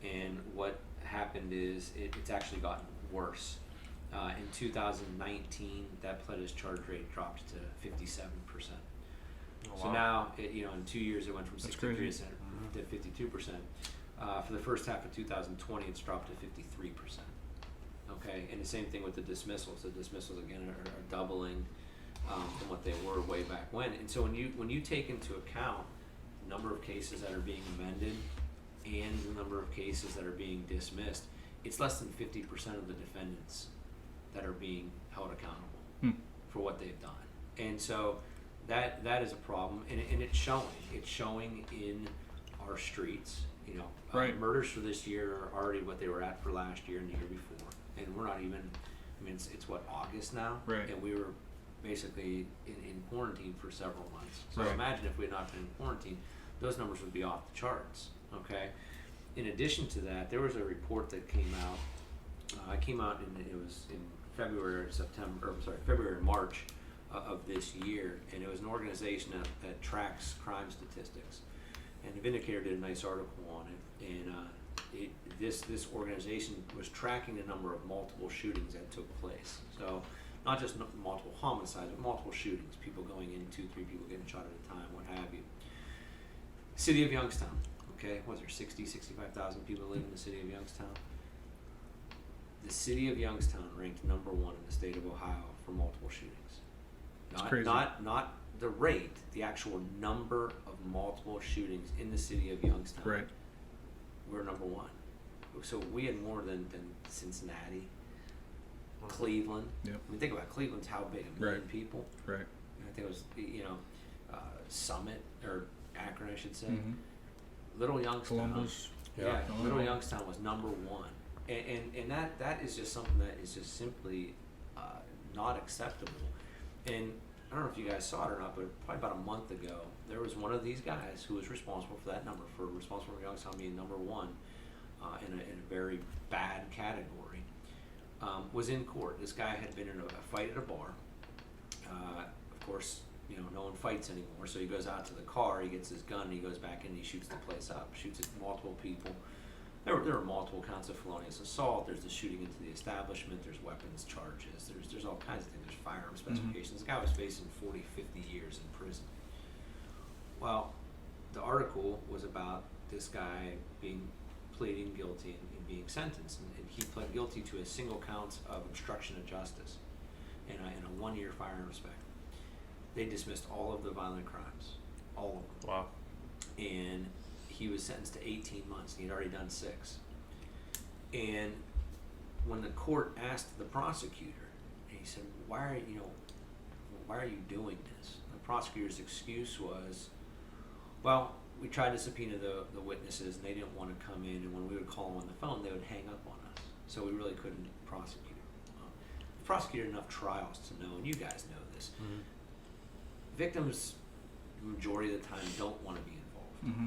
And what happened is it's actually gotten worse. In 2019, that pled as charged rate dropped to 57%. Oh, wow. So now, in 2 years, it went from 63% to 52%. For the first half of 2020, it's dropped to 53%. Okay, and the same thing with the dismissals. The dismissals again are doubling from what they were way back when. And so when you take into account the number of cases that are being amended and the number of cases that are being dismissed, it's less than 50% of the defendants that are being held accountable for what they've done. And so that is a problem, and it's showing. It's showing in our streets. You know, Right. Murders for this year are already what they were at for last year and the year before, and we're not even. I mean, it's what, August now, Right. and we were basically in quarantine for several months. So Right. imagine if we had not been in quarantine, those numbers would be off the charts. Okay. In addition to that, there was a report that came out. It was in February and March of this year, and it was an organization that tracks crime statistics. And the Vindicator did a nice article on it, and this organization was tracking the number of multiple shootings that took place. So not just multiple homicides, but multiple shootings, people going in, 2-3 people getting shot at a time, what have you. City of Youngstown, okay, was there 65,000 people live in the city of Youngstown? The city of Youngstown ranked number 1 in the state of Ohio for multiple shootings. Not the rate, the actual number of multiple shootings in the city of Youngstown. Right. We're number 1. So we had more than Cincinnati, Cleveland. Yep. I mean, think about Cleveland's how big, 1 million Right. people. Right. I think it was, Summit, or Akron, I should say. Mm-hmm. Little Youngstown. Columbus. Yeah, Illinois. Little Youngstown was number 1. And that is just something that is just simply not acceptable. And I don't know if you guys saw it or not, but probably about a month ago, there was one of these guys who was responsible for that number, responsible for Youngstown being number 1 in a very bad category, was in court. This guy had been in a fight at a bar. Of course, no one fights anymore, so he goes out to the car, he gets his gun, and he goes back in and he shoots the place up, shoots at multiple people. There were multiple counts of felonious assault. There's the shooting into the establishment. There's weapons charges. There's all kinds of things. There's firearm specifications. The guy was facing 40, 50 years in prison. Well, the article was about this guy pleading guilty and being sentenced. And he pled guilty to a single count of obstruction of justice and a 1-year firearm spec. They dismissed all of the violent crimes, all of them. Wow. And he was sentenced to 18 months, and he'd already done 6. And when the court asked the prosecutor, he said, why are you doing this? The prosecutor's excuse was, well, we tried to subpoena the witnesses, and they didn't want to come in, and when we would call them on the phone, they would hang up on us, so we really couldn't prosecute. The prosecutor had enough trials to know, and you guys know this. Mm-hmm. Victims, the majority of the time, don't want to be involved. Mm-hmm.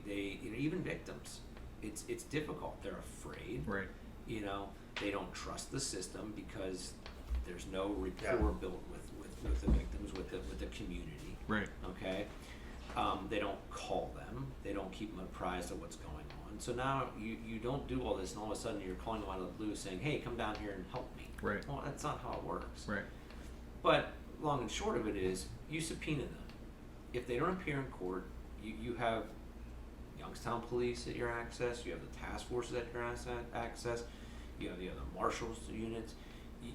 They even victims, it's difficult. They're afraid. Right. They don't trust the system because there's no rapport built with the victims, with the community. Right. Okay. They don't call them. They don't keep them apprised of what's going on. So now you don't do all this, and all of a sudden you're calling them out of the blue, saying, "Hey, come down here and help me." Right. Well, that's not how it works. Right. But long and short of it is, you subpoena them. If they don't appear in court, you have Youngstown police at your access, you have the task forces at your access, you have the other marshals units,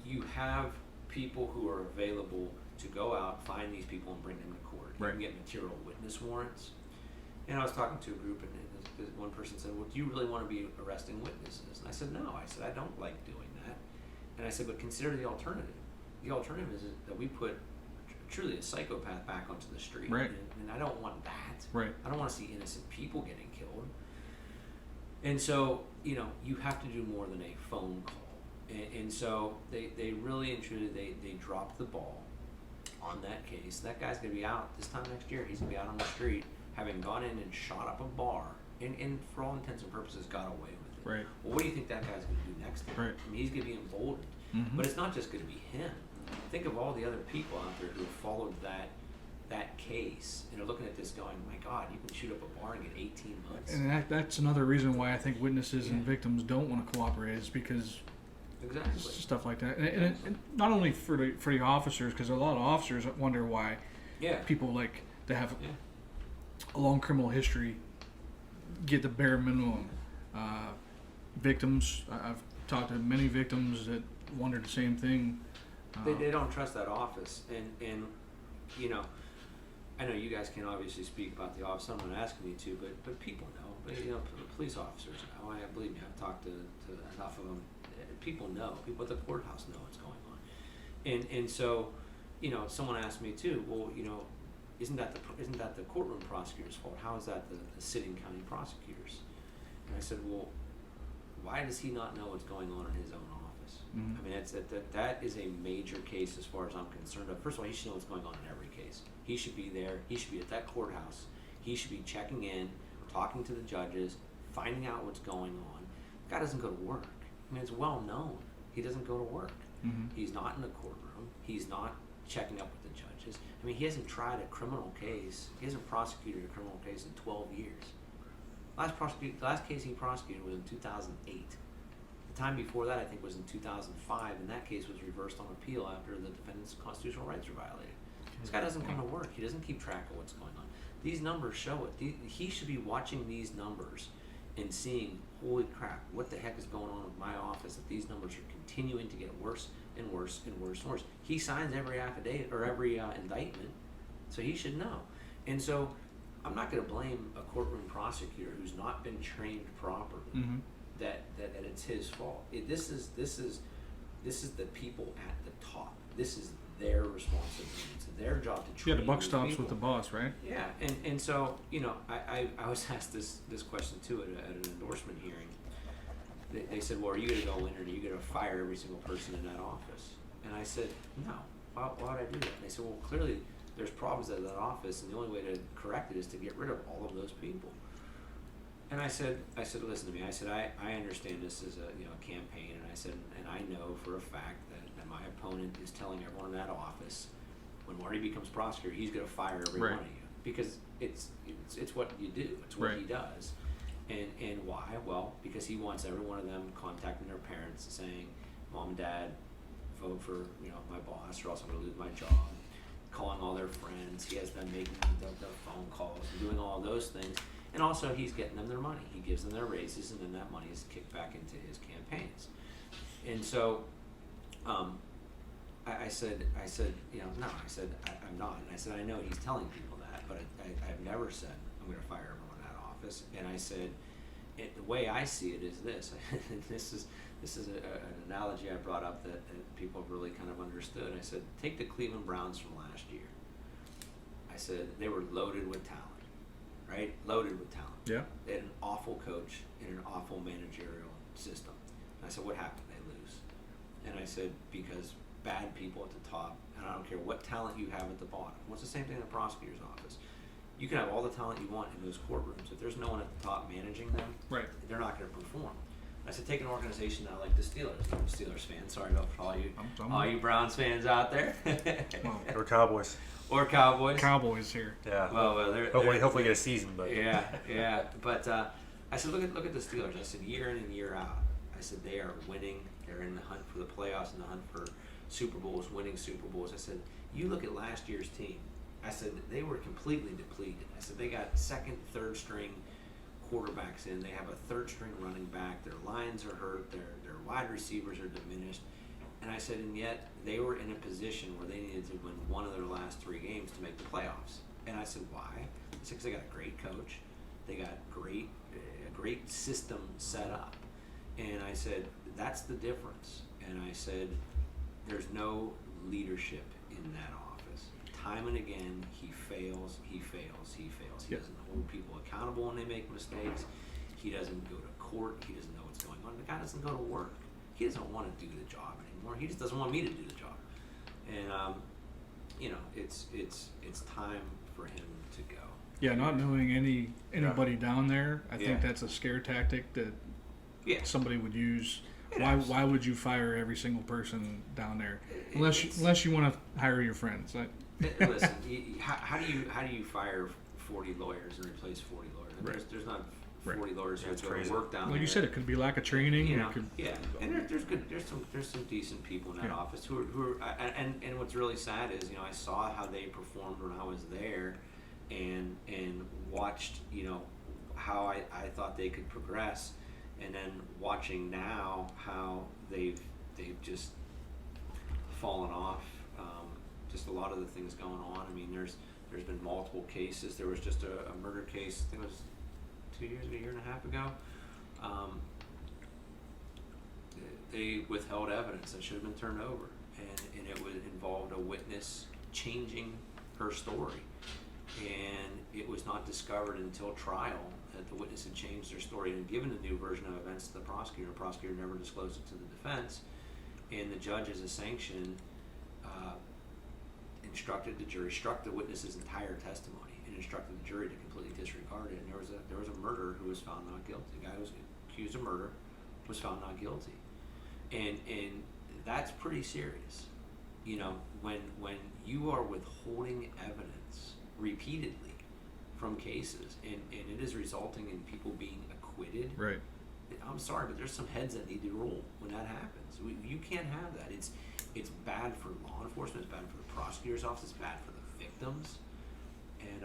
you have people who are available to go out, find these people, and bring them to court. You Right. can get material witness warrants. And I was talking to a group, and one person said, well, do you really want to be arresting witnesses? And I said, no. I said, I don't like doing that. And I said, but consider the alternative. The alternative is that we put truly a psychopath back onto the street. Right. And I don't want that. Right. I don't want to see innocent people getting killed. And so, you have to do more than a phone call. And so they really and truly, they dropped the ball on that case. That guy's going to be out this time next year. He's going to be out on the street, having gone in and shot up a bar, and for all intents and purposes got away with it. Right. Well, what do you think that guy's going to do next time? Right. I mean, he's going to be emboldened. Mm-hmm. But it's not just going to be him. Think of all the other people out there who have followed that case and are looking at this going, my God, you can shoot up a bar and get 18 months. And that's another reason why I think witnesses and victims don't want to cooperate, is because Exactly. stuff like that. And not only for the officers, because a lot of officers wonder why people like that have a long criminal history get the bare minimum. Victims, I've talked to many victims that wondered the same thing. They don't trust that office, and you know, I know you guys can obviously speak about the office. I'm not asking you to, but people know. But, you know, police officers know. Believe me, I've talked to enough of them. People know. People at the courthouse know what's going on, and so, you know, someone asked me too. Well, you know, isn't that the courtroom prosecutor's fault? How is that the sitting county prosecutors? And I said, well, why does he not know what's going on in his own office? Mm-hmm. I mean, that is a major case as far as I'm concerned. First of all, he should know what's going on in every case. He should be there. He should be at that courthouse. He should be checking in, talking to the judges, finding out what's going on. The guy doesn't go to work. I mean, it's well known. He doesn't go to work. Mm-hmm. He's not in the courtroom. He's not checking up with the judges. I mean, he hasn't tried a criminal case. He hasn't prosecuted a criminal case in 12 years. Last case he prosecuted was in 2008. The time before that, I think, was in 2005, and that case was reversed on appeal after the defendant's constitutional rights were violated. This guy doesn't come to work. He doesn't keep track of what's going on. These numbers show it. He should be watching these numbers and seeing, holy crap, what the heck is going on with my office, that these numbers are continuing to get worse and worse and worse and worse. He signs every affidavit or every indictment, so he should know. And so I'm not going to blame a courtroom prosecutor who's not been trained properly. Mm-hmm. that it's his fault. This is the people at the top. This is their responsibility. It's their job to train. Yeah, the buck these stops people. with the boss, right? Yeah, and so, you know, I was asked this question too at an endorsement hearing. They said, well, are you going to go in and are you going to fire every single person in that office? And I said, no. Why would I do that? And they said, well, clearly there's problems at that office, and the only way to correct it is to get rid of all of those people. And I said, listen to me. I said, I understand this is a campaign, and I said, and I know for a fact that my opponent is telling everyone in that office, when Marty becomes prosecutor, he's going to fire every Right. one of you because it's what you do. It's what Right. he does. And why? Well, because he wants every one of them contacting their parents saying, Mom and Dad, vote for my boss, or else I'm going to lose my job. Calling all their friends. He has them making the phone calls and doing all those things. And also, he's getting them their money. He gives them their raises, and then that money is kicked back into his campaigns. And so, I said, no. I said, I'm not. And I said, I know he's telling people that, but I've never said I'm going to fire everyone in that office. And I said, the way I see it is this. This is an analogy I brought up that people have really kind of understood. I said, take the Cleveland Browns from last year. I said, they were loaded with talent. Right? Loaded with talent. Yeah. They had an awful coach and an awful managerial system. And I said, what happened? They lose. And I said, because bad people at the top, and I don't care what talent you have at the bottom. Well, it's the same thing in the prosecutor's office. You can have all the talent you want in those courtrooms. If there's no one at the top managing them, Right. they're not going to perform. I said, take an organization now like the Steelers. I'm a Steelers fan. Sorry about all you Browns fans out there. Well, Or Cowboys. Or Cowboys. Cowboys here. Yeah. Well, they're hopefully get a season, but yeah. But I said, look at the Steelers. I said, year in and year out. I said, they are winning. They're in the hunt for the playoffs and the hunt for Super Bowls, winning Super Bowls. I said, you look at last year's team. I said, they were completely depleted. I said, they got second, third string quarterbacks in. They have a third string running back. Their lines are hurt. Their wide receivers are diminished. And I said, and yet they were in a position where they needed to win one of their last 3 games to make the playoffs. And I said, why? I said, because they got a great coach. They got a great system set up. And I said, that's the difference. And I said, there's no leadership in that office. Time and again, he fails. He Yep. doesn't hold people accountable when they make mistakes. He doesn't go to court. He doesn't know what's going on. The guy doesn't go to work. He doesn't want to do the job anymore. He just doesn't want me to do the job. And it's time for him to go. Yeah, not knowing anybody down there, I think that's a scare tactic that somebody would use. Why would you fire every single person down there unless you want to hire your friends? Listen, how do you fire 40 lawyers and replace 40 lawyers? Right. There's not 40 lawyers who go crazy. to work down there. Like you said, it could be lack of training. And there's some decent people in that office who are and what's really sad is I saw how they performed when I was there, and watched how I thought they could progress, and then watching now how they've just fallen off. Just a lot of the things going on. I mean, there's been multiple cases. There was just a murder case, I think it was 2 years, a year and a half ago. They withheld evidence that should have been turned over, and it would involved a witness changing her story, and it was not discovered until trial that the witness had changed their story and given a new version of events to the prosecutor. The prosecutor never disclosed it to the defense, and the judge, as a sanction, instructed the jury, struck the witness's entire testimony, and instructed the jury to completely disregard it. And there was a murderer who was found not guilty. The guy who was accused of murder was found not guilty, and that's pretty serious. You know, when you are withholding evidence repeatedly from cases, and it is resulting in people being acquitted. Right. I'm sorry, but there's some heads that need to roll when that happens. You can't have that. It's bad for law enforcement. It's bad for the prosecutor's office. It's bad for the victims, and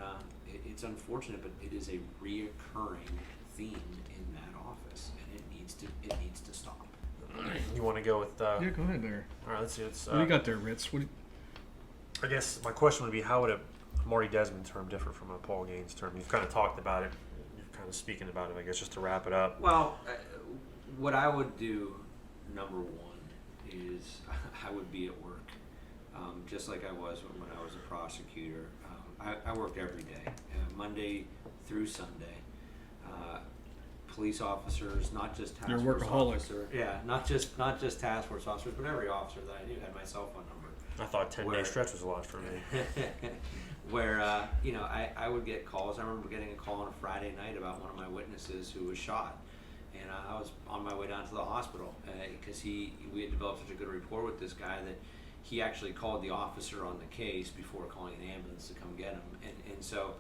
it's unfortunate, but it is a reoccurring theme in that office, and it needs to stop. You want to go with? Yeah, go ahead there. All right, let's see. It's, What do you got there, Ritz? I guess my question would be, how would a Marty Desmond term differ from a Paul Gaines term? You've kind of talked about it. You're kind of speaking about it, I guess, just to wrap it up. Well, what I would do, number one, is I would be at work, just like I was when I was a prosecutor. I worked every day, Monday through Sunday. Police officers, not just task You're a force workaholic. officer. Yeah, not just task force officers, but every officer that I knew had my cell phone number. I thought 10-day stretch was a lot for me. Where I would get calls. I remember getting a call on a Friday night about one of my witnesses who was shot, and I was on my way down to the hospital because we had developed such a good rapport with this guy that he actually called the officer on the case before calling an ambulance to come get him, and so.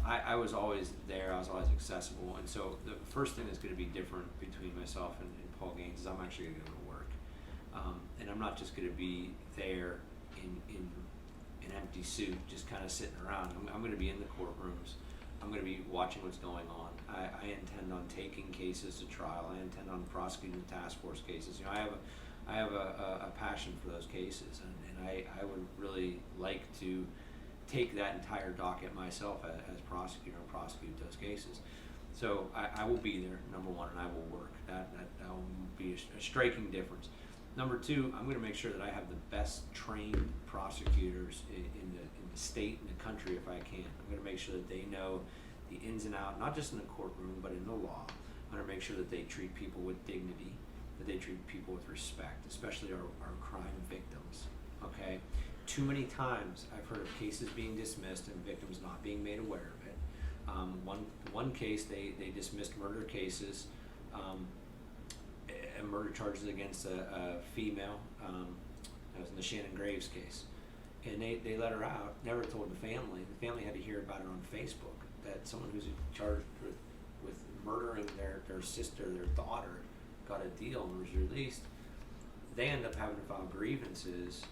I was always there. I was always accessible, and so the first thing that's going to be different between myself and Paul Gaines is I'm actually going to go to work, and I'm not just going to be there in an empty suit, just kind of sitting around. I'm going to be in the courtrooms. I'm going to be watching what's going on. I intend on taking cases to trial. I intend on prosecuting the task force cases. I have a passion for those cases, and I would really like to take that entire docket myself as prosecutor and prosecute those cases. So I will be there, number one, and I will work. That will be a striking difference. Number two, I'm going to make sure that I have the best trained prosecutors in the state and the country if I can. I'm going to make sure that they know the ins and outs, not just in the courtroom, but in the law. I'm going to make sure that they treat people with dignity, that they treat people with respect, especially our crime victims, okay? Too many times I've heard of cases being dismissed and victims not being made aware of it. One case, they dismissed murder cases, murder charges against a female. That was in the Shannon Graves case. And they let her out, never told the family. The family had to hear about it on Facebook, that someone who's charged with murdering their sister, their daughter, got a deal and was released. They end up having to file grievances.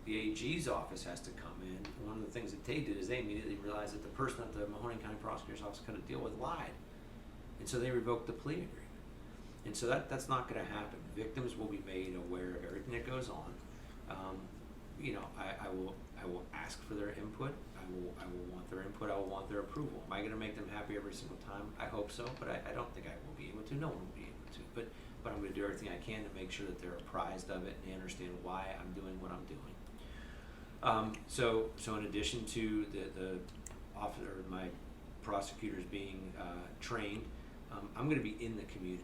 The AG's office has to come in. One of the things that they did is they immediately realized that the person at the Mahoning County Prosecutor's office cut a deal with lied. And so they revoked the plea agreement. And so that's not going to happen. Victims will be made aware of everything that goes on. I will ask for their input. I will want their input. I will want their approval. Am I going to make them happy every single time? I hope so, but I don't think I will be able to. No one will be able to. But I'm going to do everything I can to make sure that they're apprised of it and they understand why I'm doing what I'm doing. So in addition to the officer, my prosecutors being trained, I'm going to be in the community.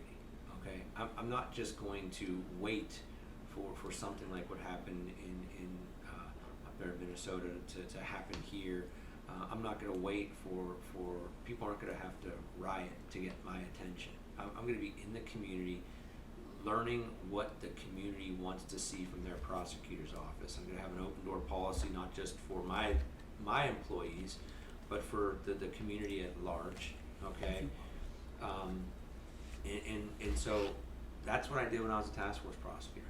Okay, I'm not just going to wait for something like what happened in up there in Minnesota to happen here. I'm not going to wait for people aren't going to have to riot to get my attention. I'm going to be in the community, learning what the community wants to see from their prosecutor's office. I'm going to have an open door policy, not just for my employees, but for the community at large. Okay, and so that's what I did when I was a task force prosecutor.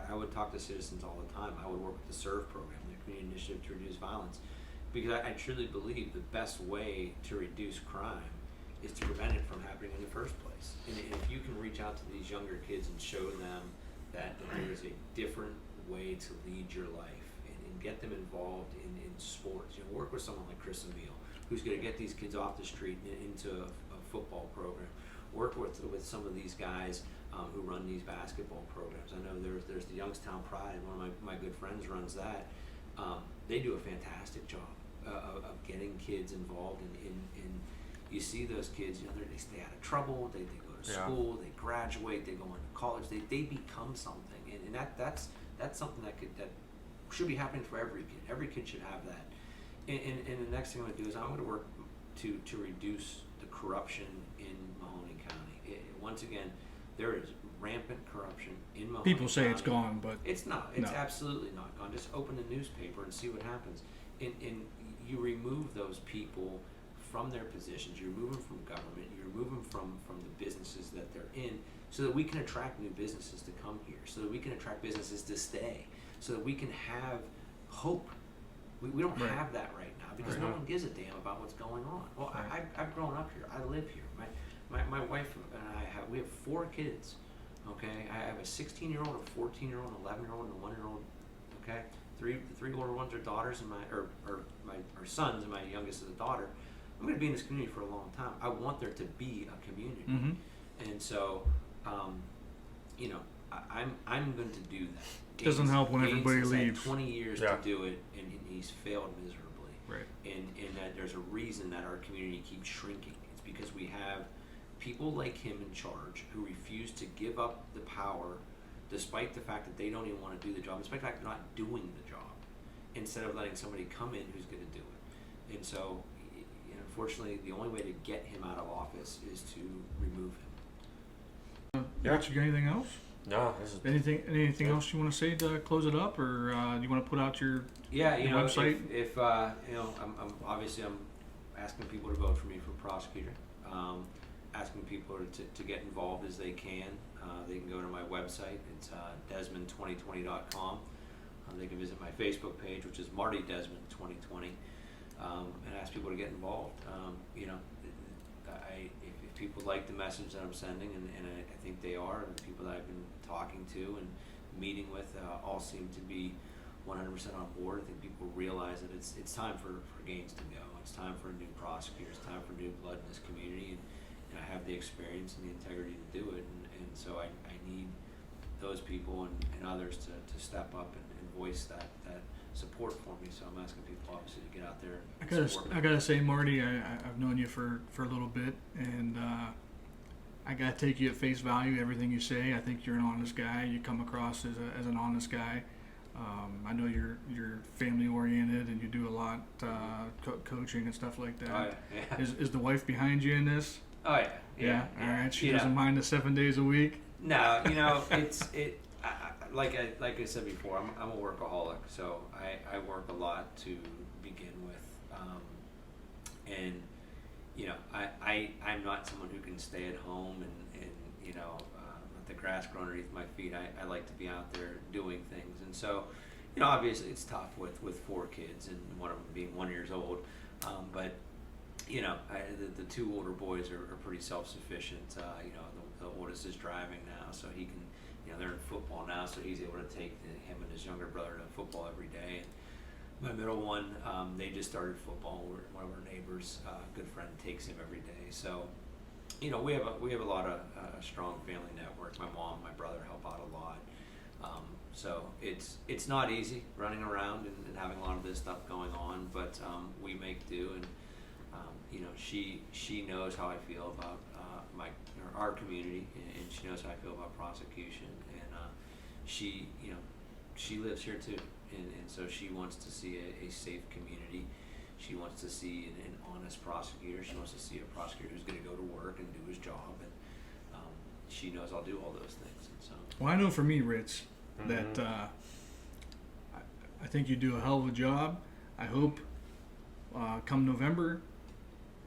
I would talk to citizens all the time. I would work with the SERVE program, the Community Initiative to Reduce Violence, because I truly believe the best way to reduce crime is to prevent it from happening in the first place. And if you can reach out to these younger kids and show them that there is a different way to lead your life, and get them involved in sports. Work with someone like Chris Emile, who's going to get these kids off the street and into a football program. Work with some of these guys who run these basketball programs. I know there's the Youngstown Pride, one of my good friends runs that. They do a fantastic job of getting kids involved in you see those kids, they stay out of trouble, they go to school, they graduate, they go into college, they become something, and that's something that should be happening for every kid. Every kid should have that. And the next thing I'm going to do is I'm going to work to reduce the corruption in Mahoning County. Once again, there is rampant corruption in Mahoning People say County. it's gone, but It's not. It's no. absolutely not gone. Just open the newspaper and see what happens. And you remove those people from their positions. You remove them from government. You remove them from the businesses that they're in, so that we can attract new businesses to come here, so that we can attract businesses to stay, so that we can have hope. We don't Right. have that right now because no one gives a damn about what's going on. Well, Right. I've grown up here. I live here. My wife and I we have 4 kids. Okay, I have a 16-year-old, a 14-year-old, an 11-year-old, and a 1-year-old. Okay, the three older ones are daughters, and my sons, and my youngest is a daughter. I'm going to be in this community for a long time. I want there to be a community, and so, I'm going to do that. Doesn't help when Gaines everybody has had leaves. 20 years to do it, and he's failed miserably. Right. And that there's a reason that our community keeps shrinking. It's because we have people like him in charge who refuse to give up the power, despite the fact that they don't even want to do the job, despite the fact they're not doing the job, instead of letting somebody come in who's going to do it. And so, unfortunately, the only way to get him out of office is to remove him. Rich, you got anything else? No, this is Anything else you want to say to close it up, or you want to put out your website? If I'm asking people to vote for me for prosecutor. Asking people to get involved as they can. They can go to my website. It's desmond2020.com. They can visit my Facebook page, which is Marty Desmond 2020, and ask people to get involved. If people like the message that I'm sending, and I think they are, and the people that I've been talking to and meeting with all seem to be 100% on board. I think people realize that it's time for Gaines to go. It's time for a new prosecutor. It's time for new blood in this community, and I have the experience and the integrity to do it, and so I need those people and others to step up and voice that support for me. So I'm asking people obviously to get out there and support me. I gotta say, Marty, I've known you for a little bit, and I gotta take you at face value. Everything you say, I think you're an honest guy. You come across as an honest guy. I know you're family oriented, and you do a lot coaching and stuff like that. Oh, yeah. Is the wife behind you in this? Oh yeah. All right. She doesn't mind the 7 days a week. No, like I said before, I'm a workaholic, so I work a lot to begin with, and I'm not someone who can stay at home and let the grass grow underneath my feet. I like to be out there doing things, and so obviously it's tough with 4 kids and one of them being 1 year old, but the 2 older boys are pretty self-sufficient. The oldest is driving now, so he can, they're in football now, so he's able to take him and his younger brother to football every day. And my middle one, they just started football. One of our neighbors, a good friend, takes him every day. So, we have a lot of strong family network. My mom, my brother help out a lot. So it's not easy running around and having a lot of this stuff going on, but we make do, and she knows how I feel about our community, and she knows how I feel about prosecution, and she lives here too, and so she wants to see a safe community. She wants to see an honest prosecutor. She wants to see a prosecutor who's going to go to work and do his job, and she knows I'll do all those things. And so, Well, I know for me, Rich, that I think you do a hell of a job. I hope come November,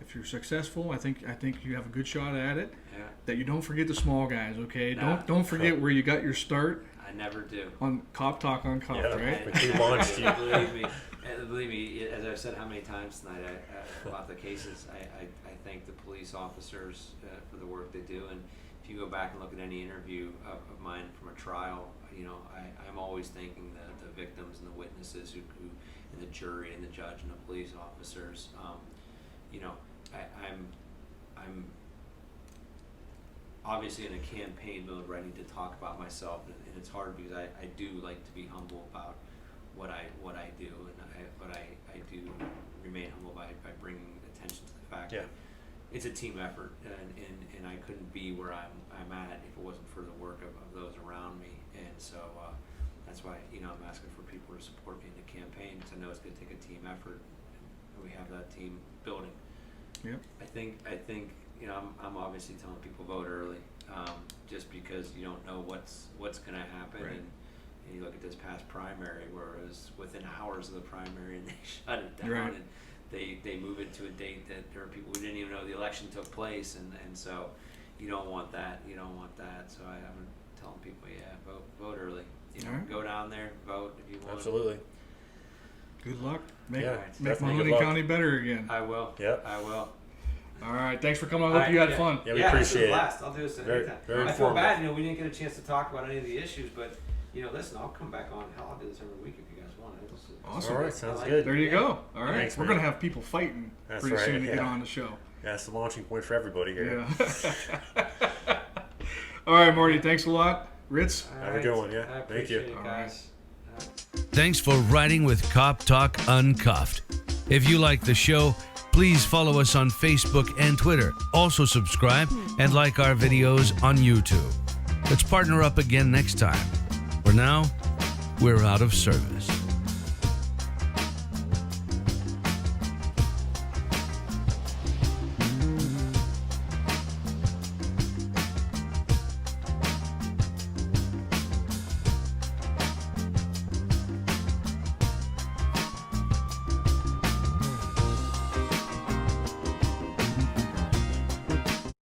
if you're successful, I think you have a good shot at it. yeah, That you don't forget the small guys, okay? Nah. Don't forget where you got your start I never do. on Cop Talk Uncuffed, Yeah. right? But he launched you. Believe me. And believe me, as I've said how many times tonight about the cases, I thank the police officers for the work they do. And if you go back and look at any interview of mine from a trial, I'm always thanking the victims and the witnesses who and the jury and the judge and the police officers. I'm obviously in a campaign mode where I need to talk about myself, and it's hard because I do like to be humble about what I do, but I do remain humble by bringing attention to the fact that it's a team effort, and I couldn't be where I'm at if it wasn't for the work of those around me, and so that's why I'm asking for people to support me in the campaign, because I know it's going to take a team effort, and we have that team building. Yep. I think I'm obviously telling people vote early, just because you don't know what's going to happen, right. and you look at this past primary where it was within hours of the primary and they shut it down, right. and they move it to a date that there are people who didn't even know the election took place, and so you don't want that. So I'm telling people, vote early. Right. Go down there, vote if you want. Absolutely. Good luck. Make definitely good Mahoning luck. County better again. I will. Yep. I will. All right. Thanks for coming. I hope you had fun. Yeah, we appreciate it. Blast. I'll do this Very anytime. very I feel informative. bad, we didn't get a chance to talk about any of the issues, but listen, I'll come back on. Hell, I'll do this every week if you guys want. Awesome. All right, sounds I like good. it. There you go. All right. Thanks, We're man. going to have people fighting That's pretty right, soon to get yeah. on the show. Yeah, it's the launching point for everybody here. Yeah. All right, Marty. Thanks a lot. Ritz. Have a good one, yeah. I Thank you. appreciate it, guys. Thanks for riding with Cop Talk Uncuffed. If you like the show, please follow us on Facebook and Twitter. Also subscribe and like our videos on YouTube. Let's partner up again next time. For now, we're out of service.